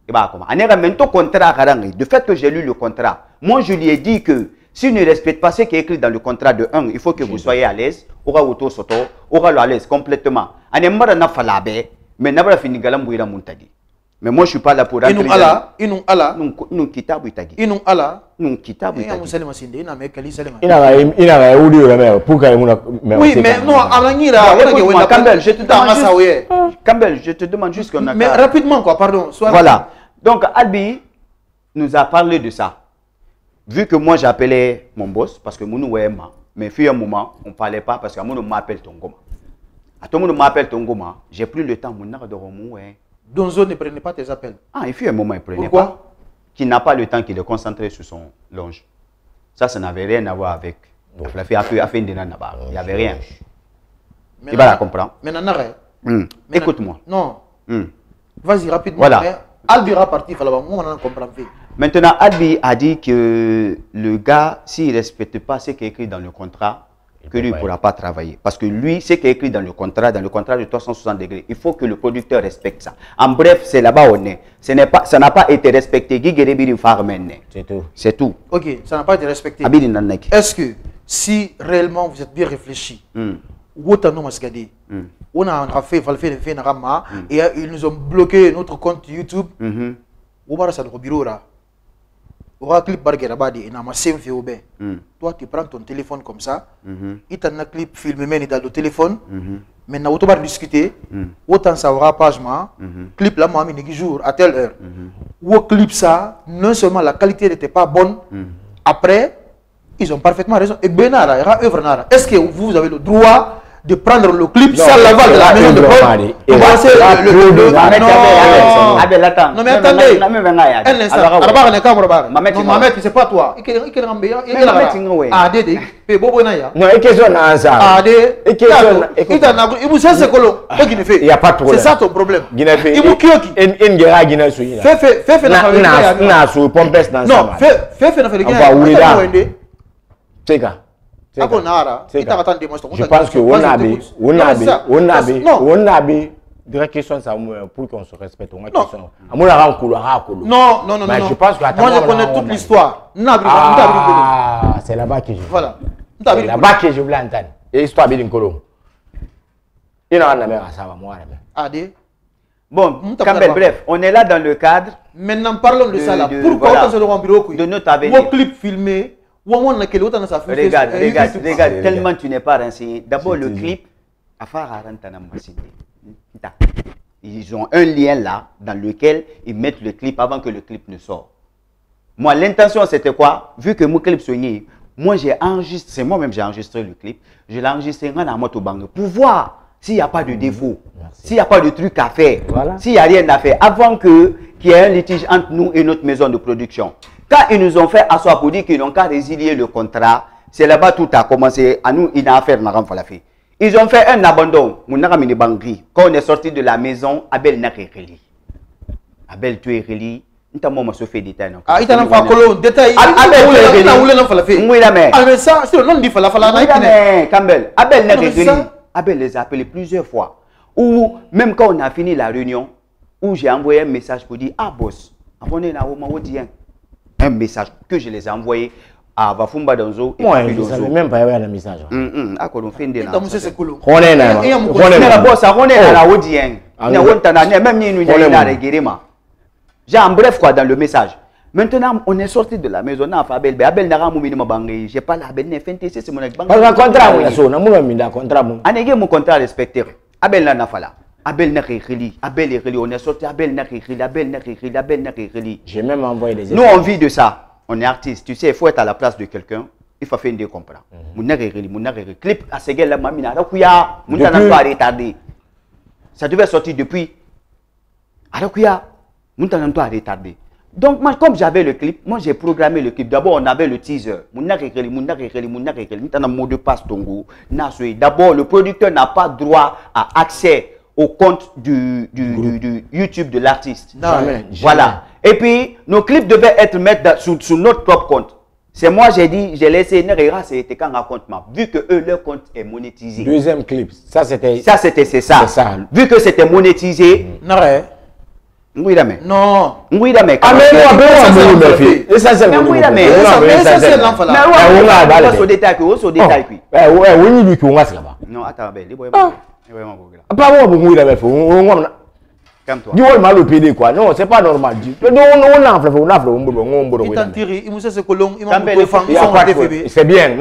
Et bah comment? On a même ton contrat. De fait que j'ai lu le contrat, moi je lui ai dit que s'il ne respecte pas ce qui est écrit dans le contrat de 1, il faut que vous soyez à l'aise. Aura auto soto, aura à l'aise complètement. On est marre na falabe, mais n'a pas fini galam bouira muntadi. Mais moi, je ne suis pas là pour rentrer. Inung Allah. Nous kitabu itagi. Inung Allah. Nous kitabu itagi. Oui, mais non, Campbell, je te demande juste qu'on a. Mais rapidement, quoi, pardon. Voilà. Donc, Albi nous a parlé de ça. Vu que moi, j'appelais mon boss, parce que Mounou est ma. Mais il y a un moment, on ne parlait pas parce que Mounou m'appelle Tongoma. À tout le monde m'appelle Tongoma. J'ai plus le temps, Mounou de Romou. Donzo ne prenait pas tes appels. Ah, il fut un moment, il prenait Pourquoi? pas. Qu'il n'a pas le temps qu'il est concentré sur son longe. Ça n'avait rien à voir avec. Il n'y avait rien. Tu vas la comprendre. Maintenant, écoute-moi. Non. Vas-y rapidement. Voilà. Albi est parti, on comprend. Maintenant, Albi a dit que le gars, s'il ne respecte pas ce qui est écrit dans le contrat, que lui ne pourra pas travailler. Parce que lui, ce qui est écrit dans le contrat de 360 degrés, il faut que le producteur respecte ça. En bref, c'est là-bas où on est. Ça n'a pas été respecté. C'est tout. C'est tout. Ok, ça n'a pas été respecté. Est-ce que si réellement vous êtes bien réfléchi, On a fait et ils nous ont bloqué notre compte YouTube. Toi, tu prends ton téléphone comme ça, il t'a un clip filmé dans le téléphone, maintenant, tu vas discuter, autant ça aura page, clip là, moi, jour, à telle heure. Ou clip ça, non seulement la qualité n'était pas bonne, après, ils ont parfaitement raison. Et Benara, il y aura œuvre Nara. Est-ce que vous avez le droit de prendre le clip sans l'aval de la maison de prod? Non mais attendez, un instant, Mamet, c'est pas toi. Il n'y a pas de problème. C'est ça ton problème. Je pense que on a des questions pour qu'on se respecte. Non, je pense que moi je connais toute l'histoire. C'est là-bas que je voilà. C'est là-bas que je voulais entendre. Et l'histoire de l'Incolo. Il y a un bon, Campbell, bref, on est là dans le cadre. Maintenant parlons de ça là. Pourquoi on se rend bureau de notre avenir. Ou clip filmé. Regarde, tellement tu n'es pas renseigné. D'abord, le clip, ils ont un lien là dans lequel ils mettent le clip avant que le clip ne sorte. Moi, l'intention c'était quoi? Vu que mon clip soigné, moi j'ai enregistré, c'est moi-même j'ai enregistré le clip, je l'ai enregistré en moto bang pour voir s'il n'y a pas de défaut, s'il n'y a pas de truc à faire, s'il n'y a rien à faire, avant qu'il y ait un litige entre nous et notre maison de production. Quand ils nous ont fait asseoir pour dire qu'ils n'ont qu'à résilier le contrat, c'est là-bas tout a commencé. À nous, il a affaire à fait. Ils ont fait un abandon. Quand on est sorti de la maison, Abel n'a rien. Abel, tu es relié. Nous se fait détail. Ah, il t'a pas collé détail. Abel, ça, c'est le nom du Campbell. Abel n'a rien. Abel les a appelés plusieurs fois. Ou même quand on a fini la réunion, où j'ai envoyé un message pour dire, ah boss, abonnez là, un message que je les ai envoyé à Vafumba Donzo et moi, je ne savais même pas un message. En bref, quoi, dans le message. Maintenant, on est sorti de la maison. J'ai pas la belle c'est mon contrat respecté. Abel n'a pas Abel n'a Abel on est sorti, Abel n'a J'ai même envoyé des nous, on vit de ça. On est artiste. Tu sais, il faut être à la place de quelqu'un. Il faut faire une décomprendre. Clip à ce gars-là, retardé. Ça devait sortir depuis. Donc, moi, comme j'avais le clip, moi j'ai programmé le clip. D'abord, on avait le teaser. D'abord, le producteur n'a pas droit à accès au compte du YouTube de l'artiste. Voilà. Et puis, nos clips devaient être mis sur notre propre compte. C'est moi, j'ai dit, j'ai laissé Nerera, c'était quand raconte ma. Vu que eux, leur compte est monétisé. Deuxième clip, ça c'était. C'est ça. Vu que c'était monétisé. Oui, mais. Non. Oui, mais. Ah, mais et ça, c'est oui, mais. Non, attends, non, c'est pas normal. C'est bien,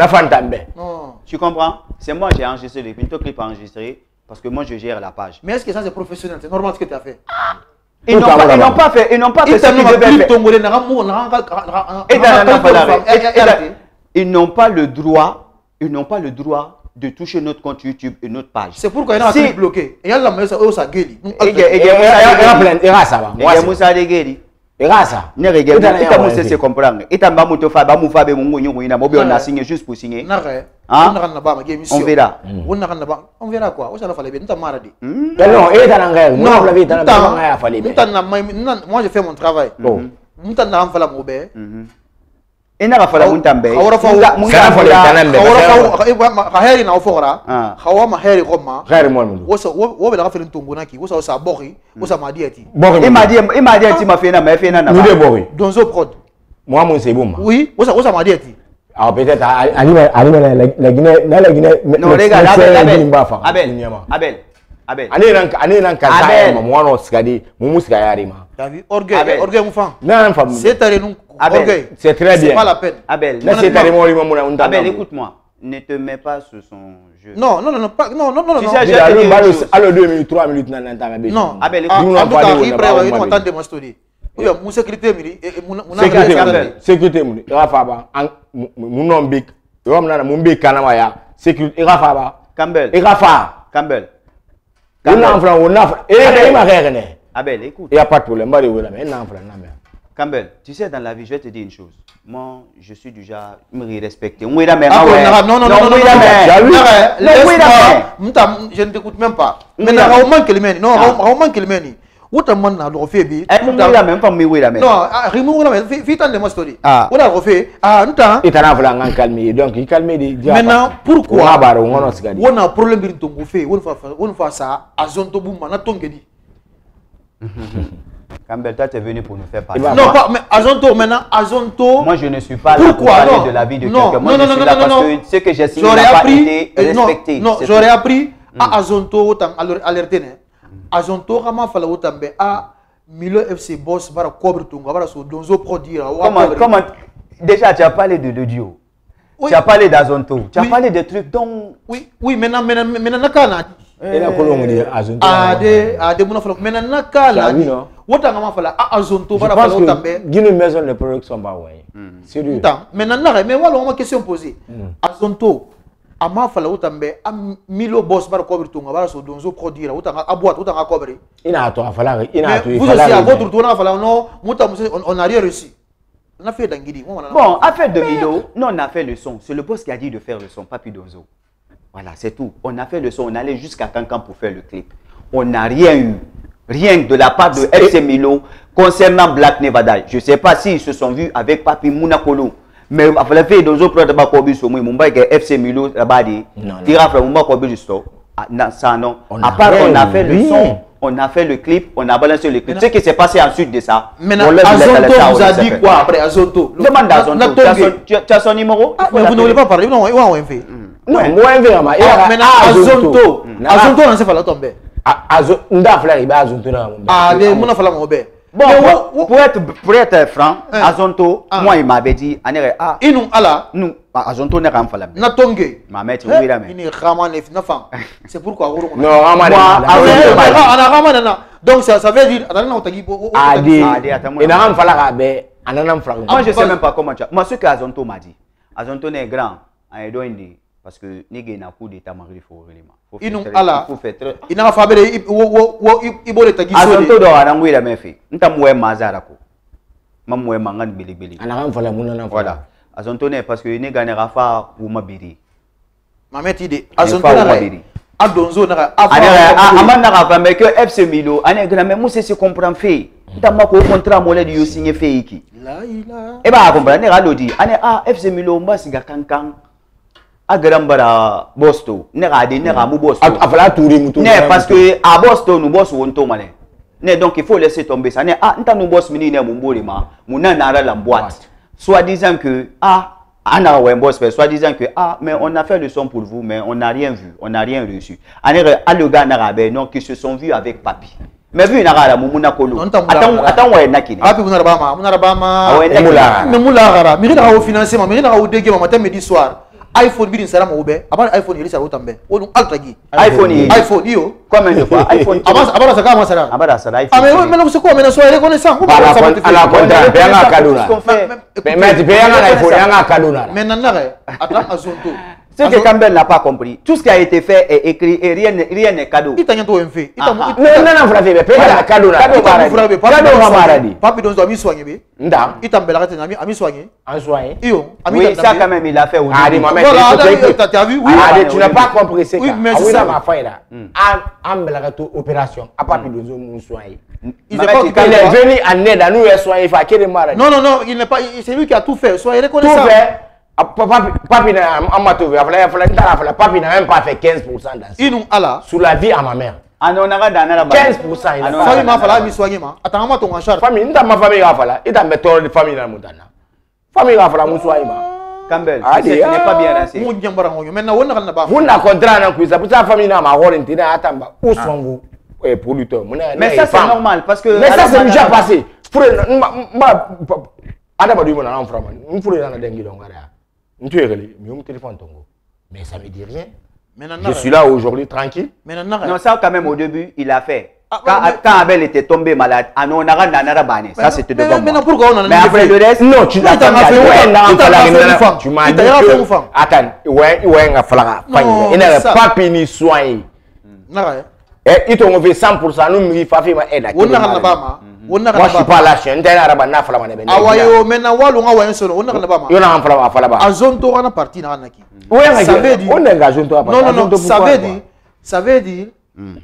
tu comprends? C'est moi j'ai enregistré le clip enregistré parce que moi je gère la page. Mais est-ce que ça c'est professionnel? C'est normal ce que tu as fait? Ils n'ont pas fait ce qu'ils devaient faire. Ils n'ont pas le droit de toucher notre compte YouTube et notre page. C'est pourquoi il y a un clip bloqué. Il y a la maison où ça guérit. Juste pour signer. On verra. On verra quoi? Moi je fais mon travail. Et n'a pas fallu Tambe. Ah, peut-être, la Guinée. Non, regarde, Abel. C'est très bien. C'est pas la peine. Abel, écoute-moi. Ne te mets pas sur son jeu. Non. Tu sais, j'ai alors 2 minutes, 3 minutes, non. Abel, sécurité, Campbell. Abel, écoute. Il n'y a pas de problème. Campbell, tu sais, dans la vie, je vais te dire une chose. Moi, je suis du genre, me respecter. Non, je ne t'écoute même pas. Mais maintenant, pourquoi on a un problème de ton fait, on fait ça à Zonto Bouma, Campbell, toi, tu es venu pour nous faire parler. Non, pas, mais Azonto, maintenant, Azonto. Moi, je ne suis pas là pour parler de la vie de quelqu'un. Moi, je suis là parce que ce que j'ai signé n'a pas été respecté. Non, j'aurais appris à Azonto, à l'RTN. Azonto, comment fallait autant à Milo FC Boss, bara cobre ton, bara so donzo produire. Comment déjà, tu as parlé de Dio. Tu as parlé d'Azonto. Tu as parlé de trucs dont. Oui, maintenant, nakana. Guinée maison de production ba ouais. Sérieux. Maintenant, mais voilà, on m'a question posée. Azonto, ama fala utambe am Milo boss bara cobre tunga bara so donzo produire utanga aboite utanga cobre. Ina to afala ina to vous aussi à votre tour on a fala non on a rien reçu. On a fait d'angidi. Bon, affaire de Milo, nous on a fait le son. C'est le boss qui a dit de faire le son, Papi Donzo. Voilà, c'est tout. On a fait le son, on allait jusqu'à Cancan pour faire le clip. On n'a rien eu. Rien de la part de FC Milo concernant Black Nevada. Je ne sais pas s'ils se sont vus avec Papi Mounakolo. Mais après la fait dans autres Kobi sur moi, Mumbai que FC Milo là-bas dit. Tira après Mumbai Kobi juste. Ça non. À part on a fait le son, on a fait le clip, on a balancé le clip. Ce qui s'est passé ensuite de ça. Maintenant, Azonto vous a dit quoi après Azonto? Demande à Azonto. Tu as son numéro? Mais vous ne voulez pas parler? Non, on a fait. Non, moi je vais maintenant Azonto. Azonto on s'est fait la tomber. Bon, pour être franc, Azonto, moi il m'avait dit, nous, Azonto n'est pas fait. Ma maître, oui, là, mais. C'est pourquoi. Non, donc ça veut dire, moi je sais même pas comment tu as. Moi, ce que Azonto m'a dit, Azonto n'est grand, parce que Nigé n'a coup d'état malgré faut vraiment. Il faut faire très. Il n'a pas fait il faut le taguer. Azonto doit arranger la même fait. N'ta moué mazarako. Mam moué mangan beli beli. Voilà. Azonto n'est parce que Nigé n'a pas ou mabiri. Ma mère dit Azonto n'a Adonzo n'a Amanda n'a mais que FC Milo. Ane grand mais moi c'est ce qu'on comprend fait. N'ta moi qu'au contrat mollet du signé fait iki. Eh bah comprendre n'a pas dit. Ane FC Milo mba singa kankan. Agrambara Bosto, nera mu Bosto. Ne parce que à Bosto nous boss wonto mané. Ne donc il faut laisser tomber ça. Ne nta nous boss mini ne mumbolima, muna nara la boîte. Soit disant que ana ouais boss soit disant que mais on a fait le son pour vous mais on n'a rien vu, on n'a rien reçu. Anere le gars narabe non qui se sont vus avec Papi. Mais vu nara la mumuna kolo. Attends ouais nakini. Papi munarabama. Mais mula miri na au financement, miri na au dégué matin midi soir. iPhone bidin sara moube abana iPhone yeli sara utambe onu altragi iPhone yo combien de fois iPhone abana saka ma sara abana sara iPhone mais non c'est quoi mais so reconnaissant on va à la contraire bien kaduna mais tu payes un iPhone yanga kaduna mais nanare attends Azonto. Ce que Campbell n'a pas compris, tout ce qui a été fait est écrit et rien n'est cadeau. Il t'a rien tout fait. Non, frère, mais cadeau cadeau Papi Donzo a mis soigné bi. Nda. Il t'a belagé a mis soigné. En soigné. Oui, ça quand même il a fait au début. Voilà, tu as vu? Oui, tu n'as pas compris c'est ça. Oui, ça ma frère là. En belagé opération à Papi Donzo mon soigné. Il est venu en aide à nous et soigné fa que de malade. Non, il n'est pas c'est lui qui a tout fait. Soyez reconnaissant. Papi n'a Papi n'a même pas fait 15% dans sous la vie à ma mère. 15%. Famille m'a fallu me soigner ma. Attends moi ton en charge. Famille, ma famille a fallu. Et dans mes torts de famille dans Moutana. Famille a fallu me soigner ma. Campbell, tu sais, tu n'es pas bien renseigné. Maintenant, on a pas. Vous n'avez contrat dans la pour sa famille n'a pas rentré attends où sont vous producteurs. Mais ça c'est normal parce que. Mais ça c'est déjà passé. Pour Ada badu mona en frama. On pourrait dans la dengue donc ara. On tu es relé, mais mon téléphone tongo. Mais ça me dit rien. Je suis là aujourd'hui tranquille. Non, ça quand même au début, il a fait. Quand Abel était tombé malade, on a bané. Ça c'était devant moi. Mais pourquoi on en a Mais après le reste, non, tu n'as pas fait. Tu m'as dit que attends, ouais, nga flaga. Il n'a pas pini soigné. Et il t'ont fait 100%, nous me fait ma aide. On a pas moi je suis pas là, je suis un terrain na flaga na ben. Awayo maintenant walu nga wayen solo, on a pas. Yo na flaga falaga. Azonto ana parti na naki. Ça veut dire on engage Azonto à partir. Non, ça veut dire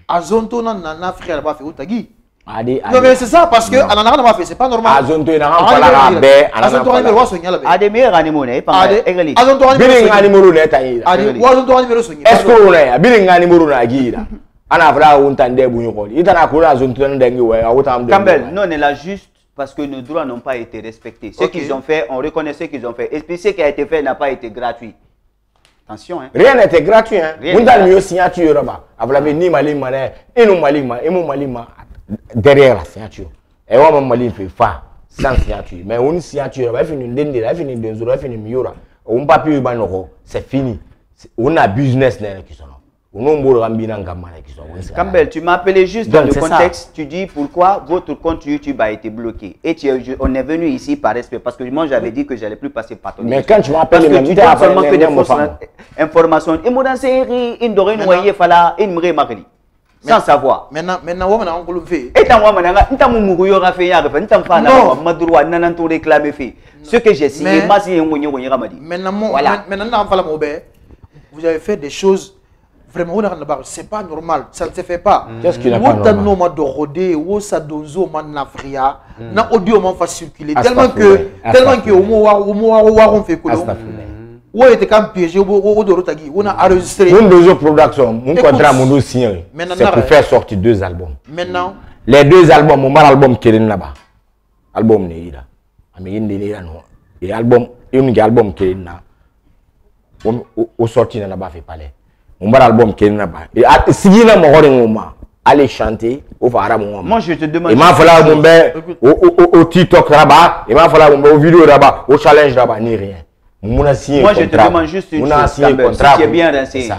Azonto na frère pas fait otagi. Non mais c'est ça parce que anana n'a pas fait, c'est pas normal. Azonto na falaga be, Azonto na numéro soigné là. Ademir animaux n'est pas égalé. Azonto na numéro n'est taïda. Azonto na numéro soigné. Est-ce qu'on est bilinga numéro na gira? Ana flaga on tande bunyoko. Itana kula Azonto na dengue ouais, autant. Campbell, non, on est là juste parce que nos droits n'ont pas été respectés. Ce qu'ils ont fait, on reconnaît ce qu'ils ont fait. Et puis ce qui a été fait n'a pas été gratuit. Attention, hein. Rien n'était gratuit, hein. On a mieux signature là-bas. Avec ni malima, et nous malima, et mon malima derrière la signature. Et on m'a malin fait fa sans signature. Mais une signature, elle finit d'une elle finit d'un jour, elle finit mieux. On ne peut plus banoro, c'est fini. On a business là qui sont là. Campbell, tu m'as appelé juste dans le contexte, tu dis pourquoi votre compte YouTube a été bloqué. Et on est venu ici par respect, parce que moi j'avais dit que j'allais plus passer par ton. Mais quand tu m'appelles, tu donnes seulement que des fausses informations. Et moi dans ces séries, il devrait noyer, il me remarque. Sans savoir. Maintenant, on va faire. Et tant ce que j'ai signé, maintenant, vous avez fait des choses. Vraiment, c'est pas normal, ça ne se fait pas. Qu'est-ce qu'il a pas normal? Na audio man fa circuler tellement que au moment fait que ouais était quand piégé au dorotagi on a enregistré une deuxième production mon contrat mon signé c'est pour faire sortir 2 albums. Maintenant les 2 albums mon album qui est là-bas album ne ira ami inde là non et album album qui est là au sorti là-bas fait parler mon album qui est là-bas et si il a mon aller chanter au Fara. Moi je te demande. Il m'a fallu au TikTok là-bas, il m'a fallu au vidéo là-bas, au challenge là-bas, ni rien. Moi je te demande juste une chose, Campbell, si tu es bien renseigné.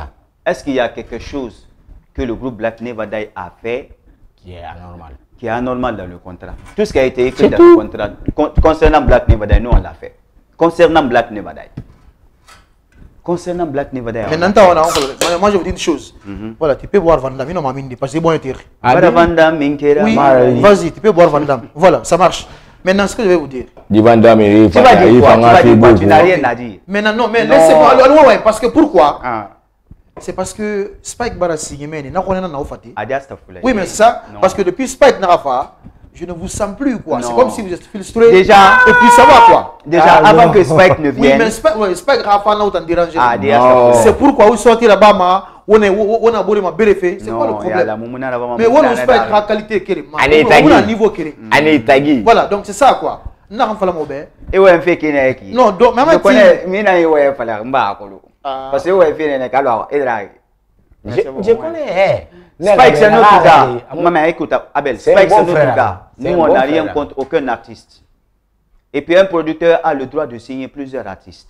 Est-ce qu'il y a quelque chose que le groupe Black Never Die a fait qui est anormal? Qui est anormal dans le contrat. Tout ce qui a été écrit dans le contrat concernant Black Never Die, nous on l'a fait. Concernant Black Never Die. Concernant Black Never Die. Maintenant, moi je vous dis une chose. Voilà, tu peux boire Vandam, non Mamindi, parce que c'est bon intérêt. Oui, vas-y, tu peux boire Vandam. Voilà, ça marche. Maintenant, ce que je vais vous dire. Tu vas dire quoi? Tu n'as rien à dire. Maintenant, non, mais laissez-moi. Parce que pourquoi? C'est parce que Spike Bara Sigimene, n'a rien à faire. Oui, mais c'est ça. Parce que depuis Spike Narafa, je ne vous sens plus quoi. C'est comme si vous êtes frustré. Déjà. Et puis ça va quoi. Déjà avant que Spike ne vienne. Oui, mais Spike Rafa n'a autant dérangé. C'est pourquoi vous sortez là-bas, on a beau ma bérefé. C'est quoi le problème? Mais on a Spike la qualité qui est. On a un niveau qui est. Voilà, donc c'est ça quoi. N'a pas fallu mauvais. Et ouais, fait qu'il est qui. Non, donc même je connais. Mina ouais fallu mbakolo. Parce que ouais fait n'est qu'alors et je connais. Spike c'est notre gars. Maman écoute Abel. Spike c'est notre gars. Nous on n'a rien contre aucun artiste. Et puis un producteur a le droit de signer plusieurs artistes.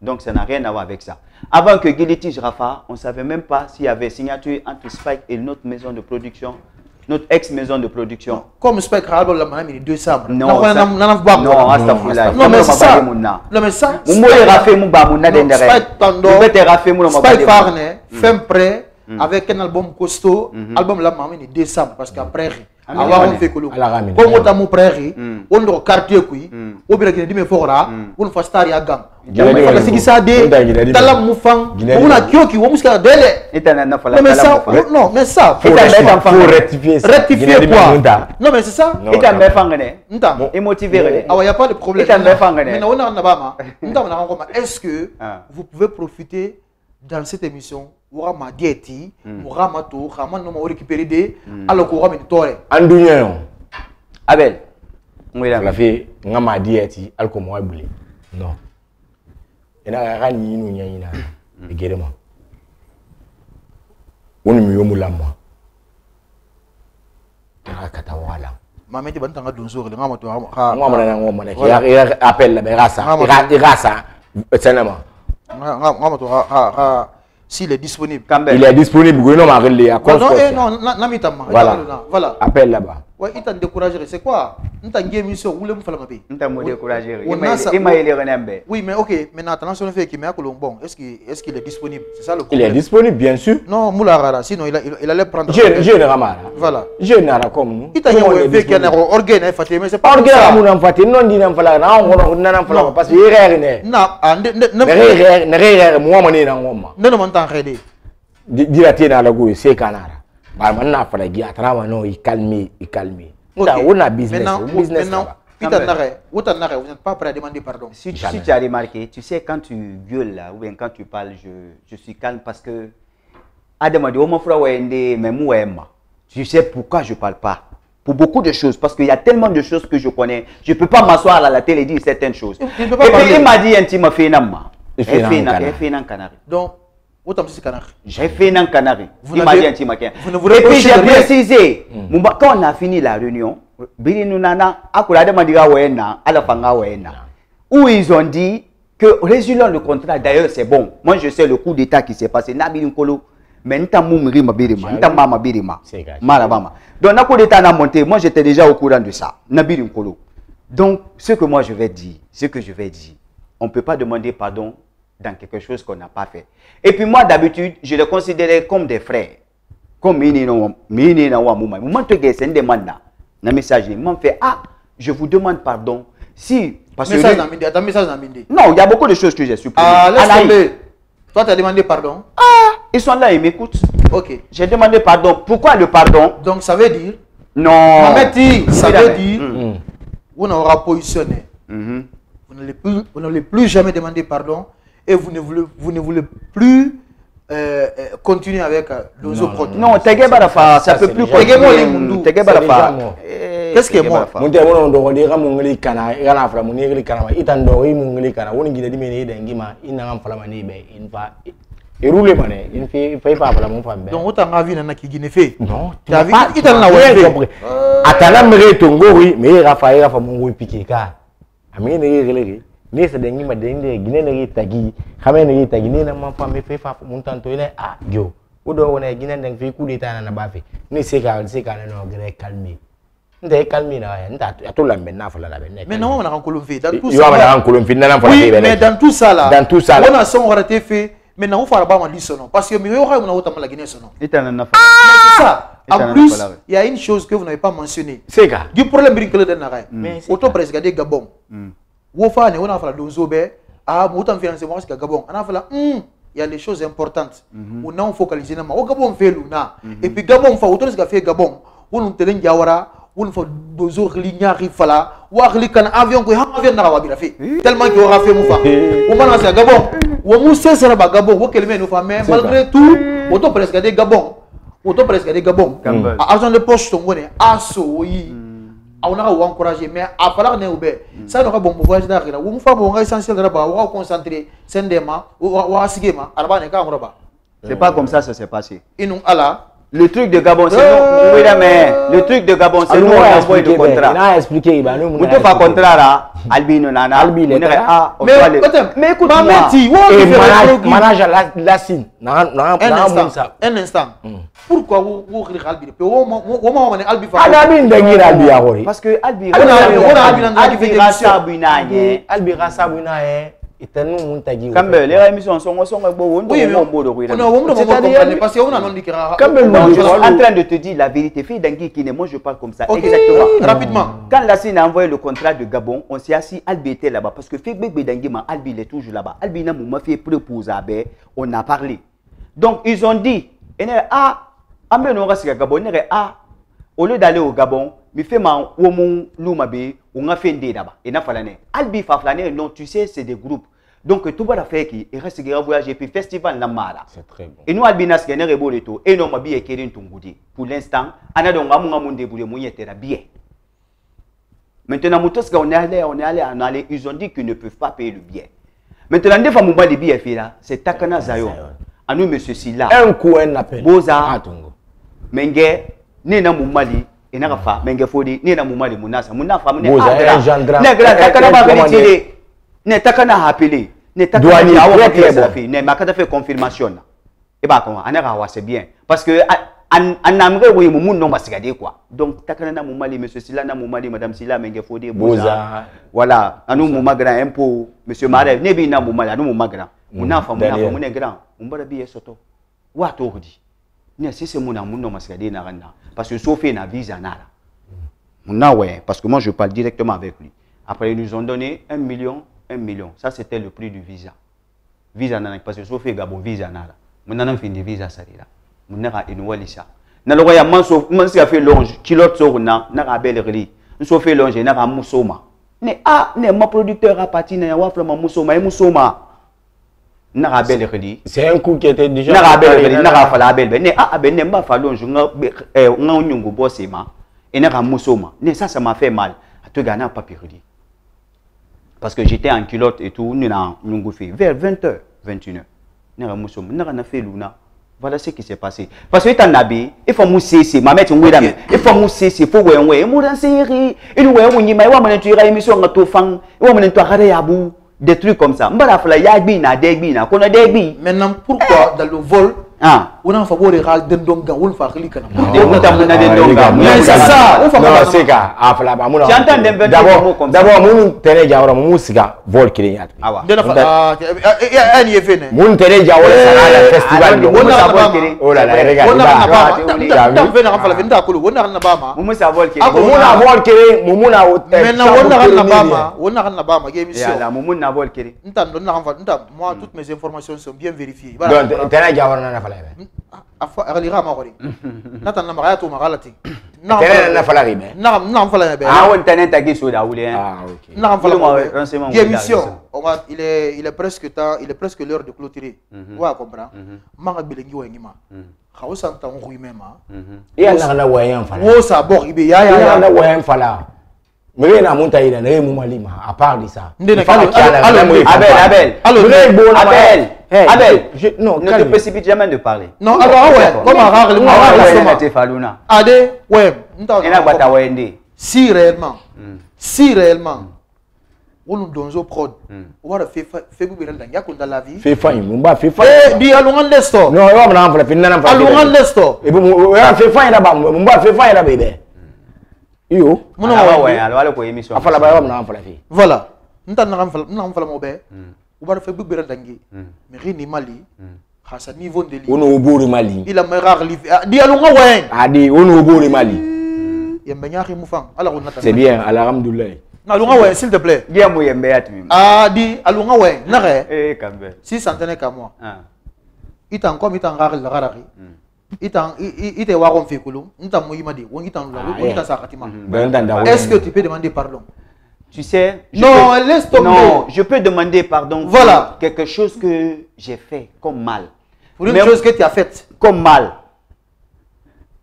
Donc ça n'a rien à voir avec ça. Avant que Guilitige Rafa, on ne savait même pas s'il y avait signature entre Spike et notre maison de production. Notre ex-maison de production. Comme Spike Rafa l'a mis 2 sabres. Non, non, mais c'est ça. Non, mais ça. Spike Farne, fin prêt. Avec un album costaud, album là, mamie, 2 sabres parce qu'après, on fait que le comme on a mon prairie, on a quartier qui, on a dit mais fora, on fait star ya gang. On fait ce qui ça dit, tala moufang, on a kioki, on musca délai. Non, mais ça, faut rectifier quoi? Non, mais c'est ça. Et t'as bien fangé, et motivé. Ah, il n'y a pas de problème. Mais on a un est-ce que vous pouvez profiter dans cette émission? Wara ma dieti, wara ma to, kama no ma récupérer des, alors qu'on va me tore. Andounya. Abel. Oui la fait, nga ma dieti, alko mo abule. Non. Et na ga ni nu nya ina. Egerema. Woni mi yomu lamma. Ta kata wala. Mameti bantanga donzo le ngama to ha. Ngama na ngoma ne. Ya appel la berasa. Irasa. Tsanama. Ngama to ha. S'il est disponible. Il est disponible. Non, voilà. Appelle là-bas. Ouais, il t'a découragé. C'est quoi? Il t'a mission. Où le faire la paix? Il t'a découragé. Oui, mais ok. Maintenant, attention le fait qu'il met bon. Est-ce qu'il est disponible? C'est ça le problème. Il est disponible, bien sûr. Non, Moularara. Sinon, il allait prendre. Je ne ramara. Voilà. Je ne ramara comme nous. Il t'a dit qu'il y a un organe. Mais c'est pas organe. Non, non, non, parce que il est rare. Dirati na lagu c'est canara. Bah maintenant fallait dire trama non il calme. On a business. Maintenant, vous n'êtes pas prêt à demander pardon. Si tu as remarqué, tu sais quand tu gueules là ou bien quand tu parles, je suis calme parce que Adam dit oh mon frère mais moi tu sais pourquoi je parle pas. Pour beaucoup de choses, parce qu'il y a tellement de choses que je connais. Je ne peux pas m'asseoir à la télé et dire certaines choses. Et puis il m'a dit intimement fait un canari. Donc j'ai fait un canari. Il m'a dit intimement. Et puis j'ai précisé, quand on a fini la réunion, où ils ont dit que résultat le contrat, d'ailleurs c'est bon. Moi je sais le coup d'état qui s'est passé. Mais donc, le coup d'état a monté. Moi, j'étais déjà au courant de ça. Donc, ce que moi je vais dire, on ne peut pas demander pardon dans quelque chose qu'on n'a pas fait. Et puis moi, d'habitude, je les considérais comme des frères. Comme je vous demande pardon. Si, parce que non, il y a beaucoup de choses que j'ai supprimées. Toi, tu as demandé pardon? Ils sont là, ils m'écoutent. Ok. J'ai demandé pardon. Pourquoi le pardon? Donc ça veut dire? Non. Ça veut dire, vous n'aurez positionné. Vous n'allez plus jamais demander pardon et vous ne voulez plus continuer avec nos autres produits. Non, ça peut plus continuer. Qu'est-ce qui est mort? Donc autant envie n'a qui guiné fait. Non, tu as vu il t'a na ouais. Atala mere tongo oui, mais Raphaël fa mon oui piqué ka. Amene relé. Mais c'est dengi ma dengi guiné na tagi. Xamé na tagi ni na ma fa me fait fa mon tanto il ah yo. Odo wona guiné ndeng fi coup d'état na ba fait. Ni c'est ka no gré calmer. Ndé calmer na ya nda to la menna fa la benna. Mais non on a en Colombie dans tout ça. Oui, mais dans tout ça là. Dans tout ça là. On a son raté fait. Maintenant, il faut avoir dit son nom. Parce que il y aura la Guinée son nom. C'est ça. En plus, il y a une chose que vous n'avez pas mentionnée. C'est ça. Du problème bricolé de Naraï. Mais autant presque des Gabon. Wofa ne on a fait le Zobé. Ah, autant financer moi que Gabon. On a fait là. Il y a des choses importantes. On a focalisé na. Au Gabon fait luna. Et puis Gabon fait autant ce qu'a fait Gabon. On nous tient Diawara. On fait deux autres lignes à Rifala. Ou à Rikan avion que avion n'a pas fait. Tellement qu'il aura fait Moufa. On va lancer Gabon. Ou c'est ça là Gabon. Ou quel nous fait mais malgré tout, autant presque des Gabon. Autant presque des Gabon. Argent de poche ton bonnet. Asso oui. On a encouragé mais à falloir ne oubé. Ça n'aura bon voyage d'arrière. Ou Moufa bon essentiel de là-bas. On va concentrer. Sendema. Ou à Sigema. Arba ne kamera. C'est pas comme ça s'est passé. Et nous Allah. Le truc de Gabon, c'est nous. Oui, mais le truc de Gabon, c'est nous. On a envoyé le contrat. On a expliqué. Vous ne faites pas contrat là. Albino Nana. Albino. Mais écoute-moi. Et manager Lassine. Un instant. Pourquoi vous regardez Albino? Parce que Albino. Albino Sabouinaye. Campbell, les émissions sont oui, parce qu'on a non dit Campbell, je suis en train de te dire la vérité. Fille d'Angui qui moi je parle comme ça. Exactement. Rapidement. Quand Lassine a envoyé le contrat de Gabon, on s'est assis, Albi était là-bas. Parce que Fébé d'Angui, Albi il est toujours là-bas. Albi n'a pas fait propose à Bé, on a parlé. Donc ils ont dit, au lieu d'aller au Gabon, mais fait ma woman Lumabe, on a fait un dé là-bas. Et n'a pas l'année. Albi Faflané, non, tu sais, c'est des groupes. Donc tout le monde a fait qui reste à voyager puis festival la mara. C'est très bon. Et nous albinas qui n'est beau de tout et non ma bien qui est tungoudi. Pour l'instant, on a donc un débrouillé moyen terre bien. Maintenant tous on est allé, ils ont dit qu'ils ne peuvent pas payer le billet. Maintenant, des fois, Mouma Libi est fait là, c'est Takana Zayon. À nous, monsieur Silla. Un coup, un appel. Boza. Menge, Nena Moumali, et Narafa, Menge Fodi, Nena Moumali, Mounasa, Mounafa, Mouna, Negra, Takana va vérifier, ne Takana appelé, ne Takana ne Makata fait confirmation. Et bah, comment, c'est bien. Parce que, en Amérique, oui, mon nom va se garder quoi. Donc, Takana Moumali, monsieur Silla, Moumali, madame Silla, Menge Fodi, Boza. Voilà, à nous, Mouma grand, un peu, monsieur Marev, Nebina Moumali, à nous, Mouma grand. Mounafa, Mouna grand, Moumba Soto. What ordi? Si c'est mon amour, non, parce que Sophie n'a visa nada. Parce que moi je parle directement avec lui. Après ils nous ont donné 1 million. Ça c'était le prix du visa. Visa nana parce que Sophie Gabo visa nada. Mon nan fin de visa ça là. Mon nara inwalisa. Na lo ya manso mansi a fait longe kilote so na na belle reli. Sophie longe na musoma. Ne ma producteur a parti na wa from musoma. C'est un coup qui était déjà. Ça m'a fait mal. Parce que j'étais en culotte et tout. Vers 20h, 21h. Voilà ce qui s'est passé. Parce que il faut mousser, ma mère, il faut mousser, il faut des trucs comme ça. Maintenant, pourquoi dans le vol, on a favori ral dendonga, on fait cliquer. Mais c'est ça. C'est ça. D'abord, mon télé diawara musica vol qui est. Mon télé diawara c'est un festival. Oh là là, regarde. Moi, toutes mes informations sont bien vérifiées. Il est presque l'heure de clôturer. Ouais, comprends. Mais na monta ina na mu malima à part de ça. Abel, non, ne te précipite jamais de parler. Non, alors ouais, comment si réellement on nous donne au prod, on va faire dans la vie. Fait faim, on va faire faim. Dis allons l'estor. Non, on va en finir en allons l'estor. Et bon, on va faire faim là-bas, on va faire faim là bébé. Yo, voilà. On va faire bouger dangi. Mais rien Mali. À niveau de on au bout de Mali. Il a meilleur livre. Dis allons ouais. Ah dit on au bout de Mali. C'est bien, alhamdoulilah. Allons ouais, s'il te plaît. Ah dit allons ouais. N'arrête. Si ça tenait qu'à moi. Il t'en comme il t'en rare le rarari. Il te waron fekulu. N'ta moyimadi. On y t'en la. On y t'en sakatima. Est-ce que tu peux demander pardon? Tu sais, non, laisse tomber. Non, je peux demander pardon pour quelque chose que j'ai fait comme mal. Pour une chose que tu as faite comme mal.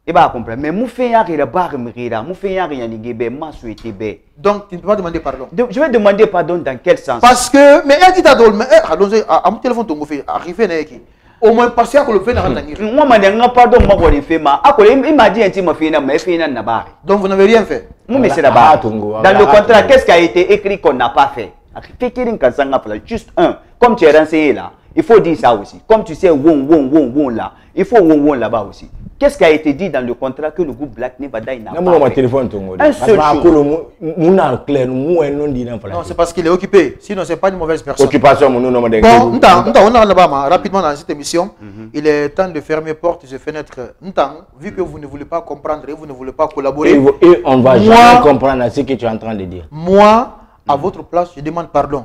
Et bah comprendre. Mais moufeya rira barmira, moufeya rien nigebe, ma souhaité bé. Donc tu ne peux pas demander pardon. Je vais demander pardon dans quel sens? Parce que mais elle dit ta dole, mais allons-y à mon téléphone ton moufé arrivé n'est-qui. Au moins parce que le fait n'a rien. Moi m'en pardon moi pour les faits ma. Il m'a dit un petit moufé na mais fait na nabari. Donc vous n'avez rien fait. Dans le contrat, qu'est-ce qui a été écrit qu'on n'a pas fait? Juste un. Comme tu es renseigné là, il faut dire ça aussi. Comme tu sais, won là, il faut won là-bas aussi. Qu'est-ce qui a été dit dans le contrat que le groupe Black Nevada n'a pas fait? Un seul chose. Non, c'est parce qu'il est occupé. Sinon, c'est pas une mauvaise personne. Occupation, on a rapidement dans cette émission. Il est temps de fermer portes et fenêtres. Vu que vous ne voulez pas comprendre et vous ne voulez pas collaborer. Et on va jamais comprendre ce que tu es en train de dire. Moi, à votre place, je demande pardon.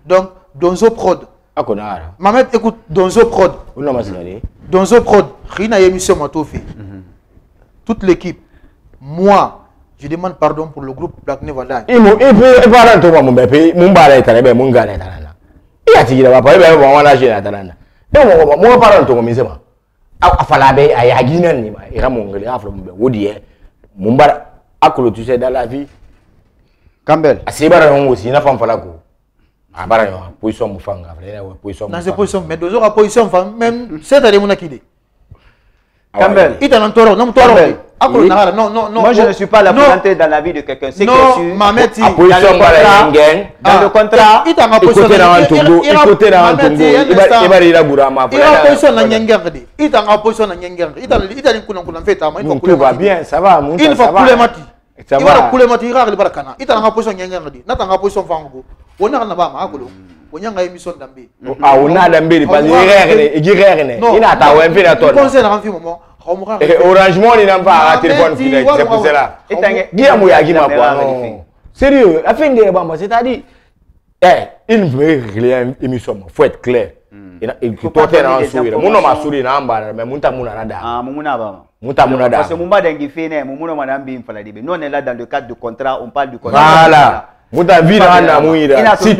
Donc, Donzo Prod. Mamet, écoute, Donzo Prod. Donzo Prod, Rina émission Matofi. Toute l'équipe, moi, je demande pardon pour le groupe Black Nevada. Tu sais, dans la vie, Campbell. Asibara yon aussi na fam fala ko. Abara yon position mu fanga, position. Dans cette position mais deux autres position femme même c'est à dire mon akide. Campbell. Il t'en toro, non toro. Non. Moi je ne suis pas là pour entrer dans la vie de quelqu'un. C'est que non, Mamet, dans le contrat, il t'a position dans Ntongo, il t'a position dans Nyengang, il t'a kuna feta, tout va bien, ça va, il faut couler mati. Il va couler mati, il va le barakana. Il t'a position Nyengang di. Na t'a position fango. On a na ba ma akolo. Onyanga émission dambe. Ah, on a dambe parce que il a ta wempe na ton. Conseil na fi moment. Orange Money n'a pas téléphone final, c'est pour cela. Sérieux, la fin de Bamba, c'est-à-dire, il veut régler une émission, il faut être clair. Il faut pas faire un sourire. Mon nom a souri na amba, mais mon tamouna nada. Ah, mouna ba. Mon tamouna nada. Parce que mon bas d'engi fait né, mon mouna madame bim fala dibe. Nous on est là dans le cadre de contrat, on parle du contrat. Voilà. Mon ta vie na mouira. Si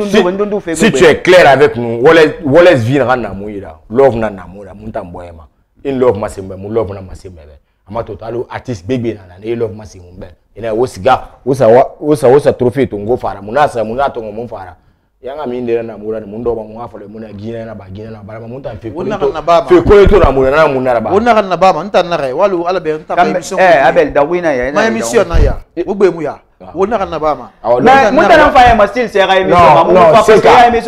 tu es clair avec nous, Wallace vie na mouira. Love na mouira, mon tamboyema. In love masimbe, mu love na masimbe. Ama totalo artist big na na love masimbe. Ina wosiga, wosa trophée tongo fara. Munasa tongo mun fara. Yanga mindera na mura ni mundo ba mu afale muna gina na ba gina na bara munta fe ko to na mura na munara ba. Wonna kan na ba man tan na re walu ala be nta ba émission. Abel da wina ya. Ma émission na ya. Ugbe mu ya. Wonna kan na ba ma. Munta na fa ya ma style c'est émission. Non,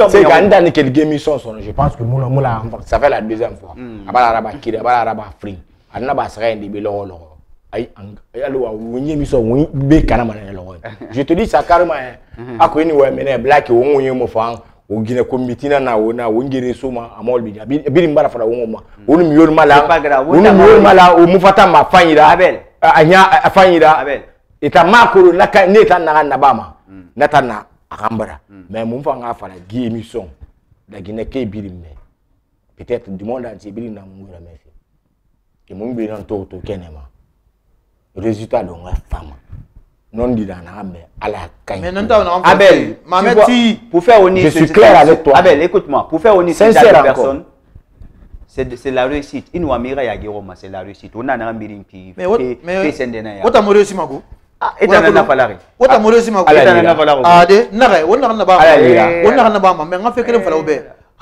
c'est quand dans quelques émissions je pense que moula ça fait la deuxième fois. Abala raba kire, abala raba free. Anna ba sera indi be lo. Ay alo wonye émission won be kana mana lo. Je te dis ça carrément. Ako ni we mena black wonye mo fa o gine committee na wona wongere soma amol bi biri mbara fara wonma wonu mi yor mala o mu fata ma fanyira Abel anya afanyira Abel eta makoro naka neta na bama nata na akambara mais mu fa nga fara gi émission da gine ke biri me peut-être du monde entier biri na mu ra mefi et mu biri na to kenema résultat de la femme non dit dans à la caille. Mais non, Abel, pour faire honneur, je suis clair avec toi. Abel, écoute-moi, pour faire honneur cette personne, c'est la réussite. Il nous a mis à Guéroma, c'est la réussite. On a un mirin qui fait où t'as mouru aussi mago? Ah, et t'as un falari. Où t'as mouru aussi mago? Ah, de nare, on a un bama, mais on a fait que le falaube.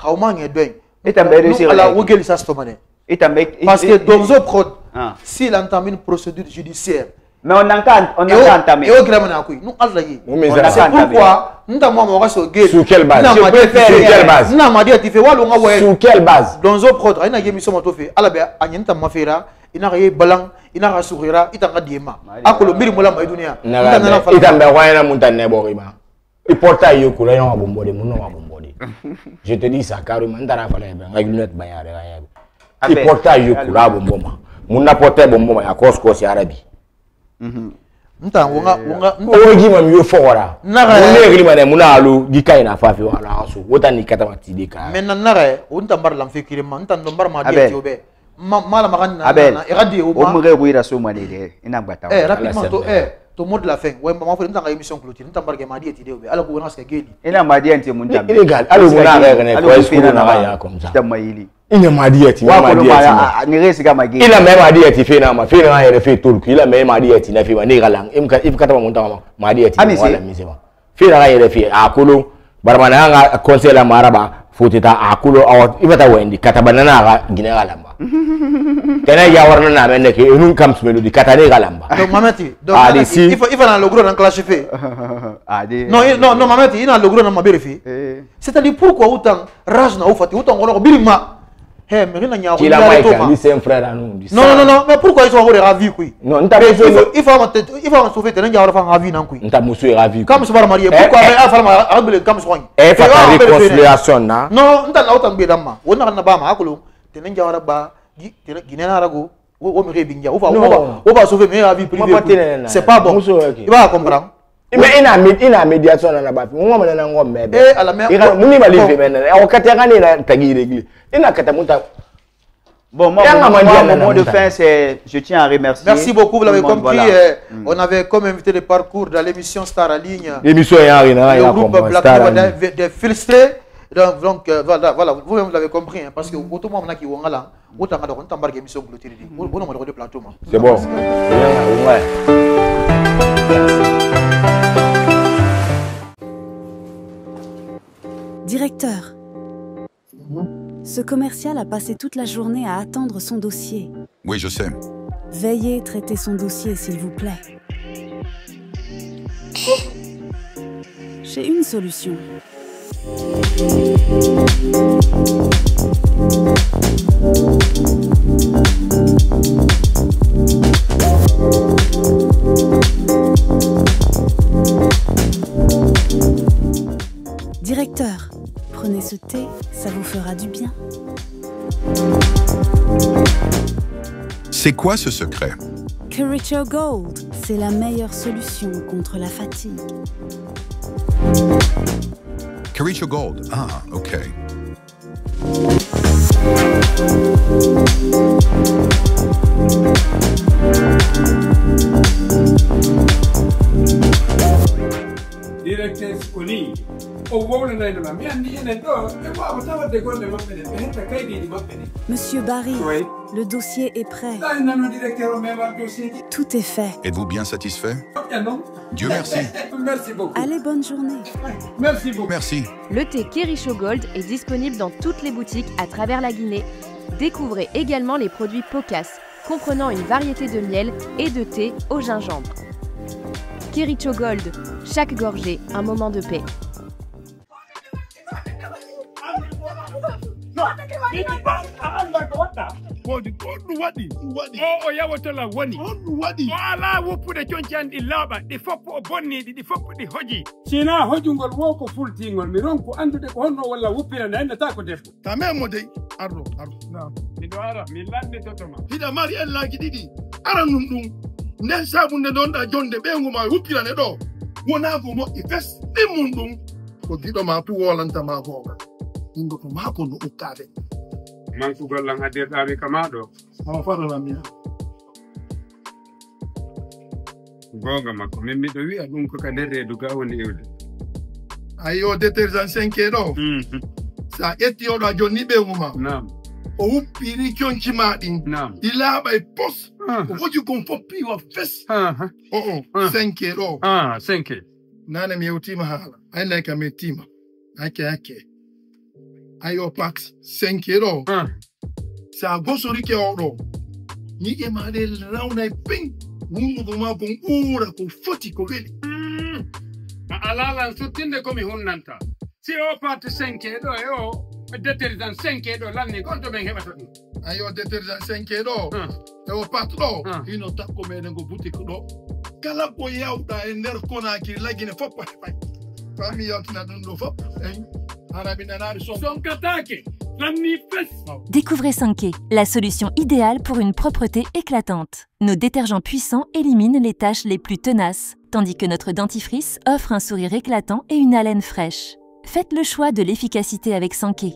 How man est doing? Et t'as bien réussi à la Wogel Sastomane. Parce que dans un prod, s'il entame une procédure judiciaire, mais on a entamé. Nous c'est pourquoi nous avons sur quelle base? Sur quelle base? Sur quelle base? Dans un prod, il y a une émission qui fait. Alors, il y a une mafia, il y a un balan, il y a un sourire, il y a un diamant. Akolo miri mola maidunia. Il y a un montagne borima. Il porte à Yoko, il y a un bombardé, mon nom a bombardé. Je te dis ça carrément, il y a un lunette bayare. Il porte à Yoko, là bomboma. Mon apporte bomboma, à cause que c'est arabe. Nta wonga ogi mam yo fora na ngeli mane munalu gikai na fafi wala aso wotani katamati deka men nare unta bar lam fikiri man tan bar ma die jobe mala magan na iradi o mure ruira so mane de ina gbata rapidement to mot de la fin ouais ma fa nta émission clôture nta bar ma die ti de ala ko wona ska geli ina ma die ente mun tambe illégal alo muna ne ko esku na ya comme ça tamayili ina madiati ni resi kama geli ila me madiati fe na ma fe na yere fe turku ila me madiati na fe ma ni galang if kata monta madiati wala misema fe na yere fe akulu barmana nga conseil maraba fotita akulu aw ibata wendi kata banana ga gine galamba tena ya warna na menne ke enun kam smelu di kata ne galamba donc mamati donc il faut na logro dans clash fait non mamati ina logro na mabere fait c'est-à-dire pourquoi autant rage na ofati autant ngolo birima mais c'est un frère à nous. Non, mais pourquoi ils sont ravis quoi? Non, il faut sauver tes gens ravis non quoi. Nta musu ravi. Comme se var marier, pourquoi mais comme soin. Réconciliation na. Non, nta na autant bedama. Wona na ba ma akolo. Tenen jawara ba ginena rago. O me rebinja. On va sauver mes ravis privés. C'est pas bon. Il va comprendre. Mais ina médiation na ba ngoma na ngombe ala me muni ba live men o katanga ni na tagi régler ina katamuta bon moi mon mot de fin c'est je tiens à remercier. Merci beaucoup, vous l'avez compris. On avait comme invité de parcours dans l'émission Star à ligne. L'émission le groupe Black des frustrés. Donc voilà, vous-même l'avez compris parce que autrement on a qui wonga là autant on t'embarque émission clôture dit on a de plateau. C'est bon. Directeur, ce commercial a passé toute la journée à attendre son dossier. Oui, je sais. Veuillez traiter son dossier, s'il vous plaît. J'ai une solution. Directeur, prenez ce thé, ça vous fera du bien. C'est quoi ce secret? Kericho Gold, c'est la meilleure solution contre la fatigue. Kericho Gold. Ah, ok. Directeur Skoni, Monsieur Barry, le dossier est prêt. Tout est fait. Êtes-vous bien satisfait? Dieu merci. Merci beaucoup. Allez, bonne journée. Merci beaucoup. Merci. Le thé Kericho Gold est disponible dans toutes les boutiques à travers la Guinée. Découvrez également les produits POCAS, comprenant une variété de miel et de thé au gingembre. Kericho Gold, chaque gorgée, un moment de paix. Oh, ya wata la wani. Wala wupu da choncan di laba, di fopo bonni, di fopo di hoji. Sina hojungol woko full tingol mi ronko andude ko honno walla wupira nda ta ko defo. Tamemo dey arro. Na. Mi do ara, mi lande totoma. Hida mari en laaji didi. Ara num nden sabunde don da jonde be ngoma wupira ne do. Wona go mo ifes dimundum. Ko gido ma tu wolanta ma goga. Indo ko ma ko no ukade. Manku gollan hadirɗaɓe kama ɗo awa farana miya gonga makko min miɗo wi'a ɗum ko ka nder reedu ga woni iwde ayo détergent 5 ɗo sa ƴetti oɗo a jonni ɓeyngu ma o wuppiri conci ma ɗin ɗi laaɓa e pos o hoji kon fof piwa fes 5 ɗo 5 nane mi yewtima haala aynay kam mi tima hakke ayo pax 5 ɗo sa gosorike oɗo ñiƴe maɗe rawna ping wundugo ma kon ɓuura ko foti ko weli a alalan suttinde komi hunnanta si o parte 5 ɗo e o détergent 5 ɗo lanni gonto ɓen heɓata ɗum ayo détergent 5 ɗo e o pat ɗo ino takko meɗen ko boutique ɗo kala ko yawɗa e nder konaki lagine foppa heɓay fami yawtina ɗum ɗo fop Découvrez Sanké, la solution idéale pour une propreté éclatante. Nos détergents puissants éliminent les taches les plus tenaces, tandis que notre dentifrice offre un sourire éclatant et une haleine fraîche. Faites le choix de l'efficacité avec Sanké.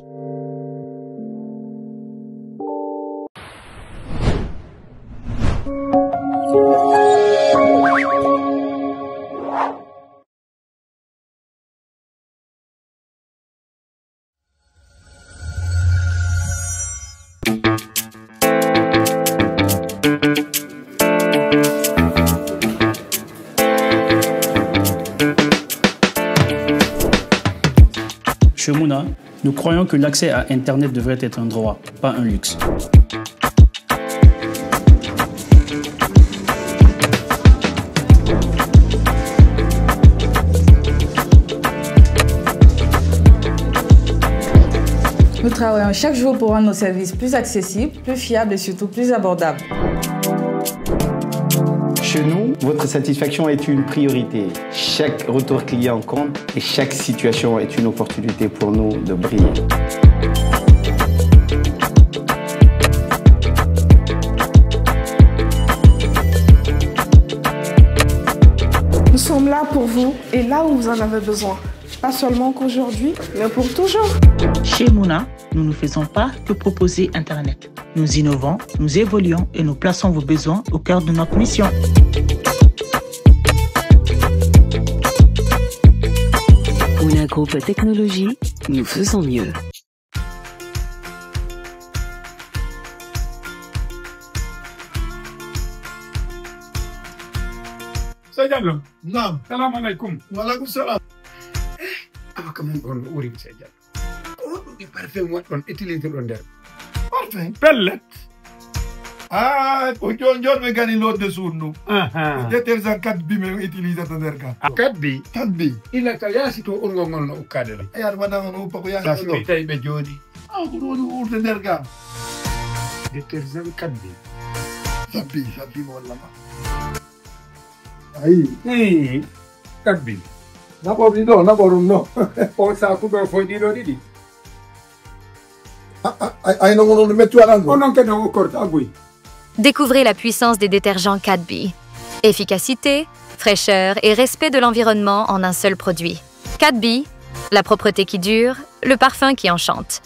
Chez Mouna, nous croyons que l'accès à Internet devrait être un droit, pas un luxe. Nous travaillons chaque jour pour rendre nos services plus accessibles, plus fiables et surtout plus abordables. Chez nous, votre satisfaction est une priorité. Chaque retour client compte et chaque situation est une opportunité pour nous de briller. Nous sommes là pour vous et là où vous en avez besoin. Pas seulement qu'aujourd'hui, mais pour toujours. Chez Mouna, nous ne faisons pas que proposer Internet. Nous innovons, nous évoluons et nous plaçons vos besoins au cœur de notre mission. Mouna Groupe Technologie, nous faisons mieux. Seydiallo. Naam. Salamu alaikum. Wa alaikum salam. Aka mun gon uri Seydiallo. ɗi parfum waɗɗon utilise ɗo nder parfum pellet ko jon ɓe gani lodde suundu détergent 4B min utilise to nder ga 4B ilata yaasi to urgol ngol no ukkade la yar waɗa no uppa ko yaasi ɗo tawi ɓe jooɗi ko ɗo woni urde nder ga détergent 4B sabbi mo wallama ayi 4B naɓorɗi ɗo naɓorum no o saku ɗo foy ɗiɗo ɗiɗi ayno gonon metti waɗango onon kadi o ukkorta agoy. Découvrez la puissance des détergents 4B. Efficacité, fraîcheur et respect de l'environnement en un seul produit. 4B, la propreté qui dure, le parfum qui enchante.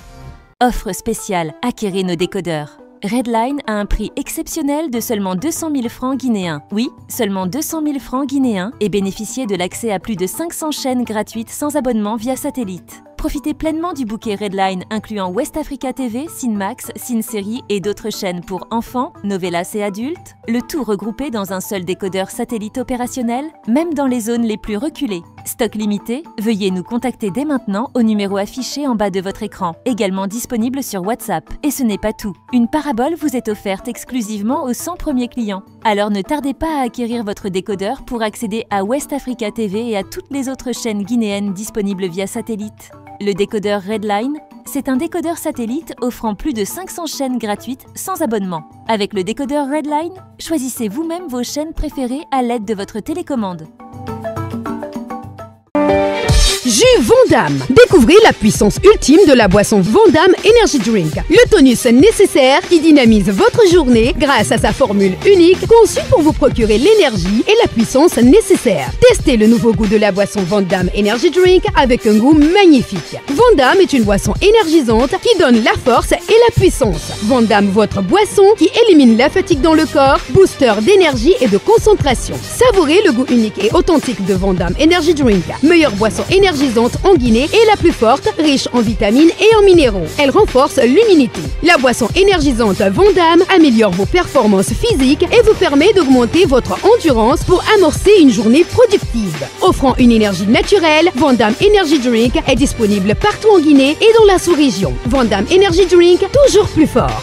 Offre spéciale, acquérez nos décodeurs. Redline a un prix exceptionnel de seulement 200 000 francs guinéens. Oui, seulement 200 000 francs guinéens et bénéficiez de l'accès à plus de 500 chaînes gratuites sans abonnement via satellite. Profitez pleinement du bouquet Redline incluant West Africa TV, Cinemax, Cinesérie et d'autres chaînes pour enfants, novellas et adultes, le tout regroupé dans un seul décodeur satellite opérationnel, même dans les zones les plus reculées. Stock limité, veuillez nous contacter dès maintenant au numéro affiché en bas de votre écran, également disponible sur WhatsApp. Et ce n'est pas tout, une parabole vous est offerte exclusivement aux 100 premiers clients. Alors ne tardez pas à acquérir votre décodeur pour accéder à West Africa TV et à toutes les autres chaînes guinéennes disponibles via satellite. Le décodeur Redline, c'est un décodeur satellite offrant plus de 500 chaînes gratuites sans abonnement. Avec le décodeur Redline, choisissez vous-même vos chaînes préférées à l'aide de votre télécommande. Jus Vandame. Découvrez la puissance ultime de la boisson Vandame Energy Drink. Le tonus nécessaire qui dynamise votre journée grâce à sa formule unique conçue pour vous procurer l'énergie et la puissance nécessaires. Testez le nouveau goût de la boisson Vandame Energy Drink avec un goût magnifique. Vandame est une boisson énergisante qui donne la force et la puissance. Vandame, votre boisson qui élimine la fatigue dans le corps, booster d'énergie et de concentration. Savourez le goût unique et authentique de Vandame Energy Drink. Meilleure boisson énergisante en Guinée et la plus forte, riche en vitamines et en minéraux. Elle renforce l'immunité. La boisson énergisante Vandame améliore vos performances physiques et vous permet d'augmenter votre endurance pour amorcer une journée productive. Offrant une énergie naturelle, Vandame Energy Drink est disponible partout en Guinée et dans la sous-région. Vandame Energy Drink, toujours plus fort.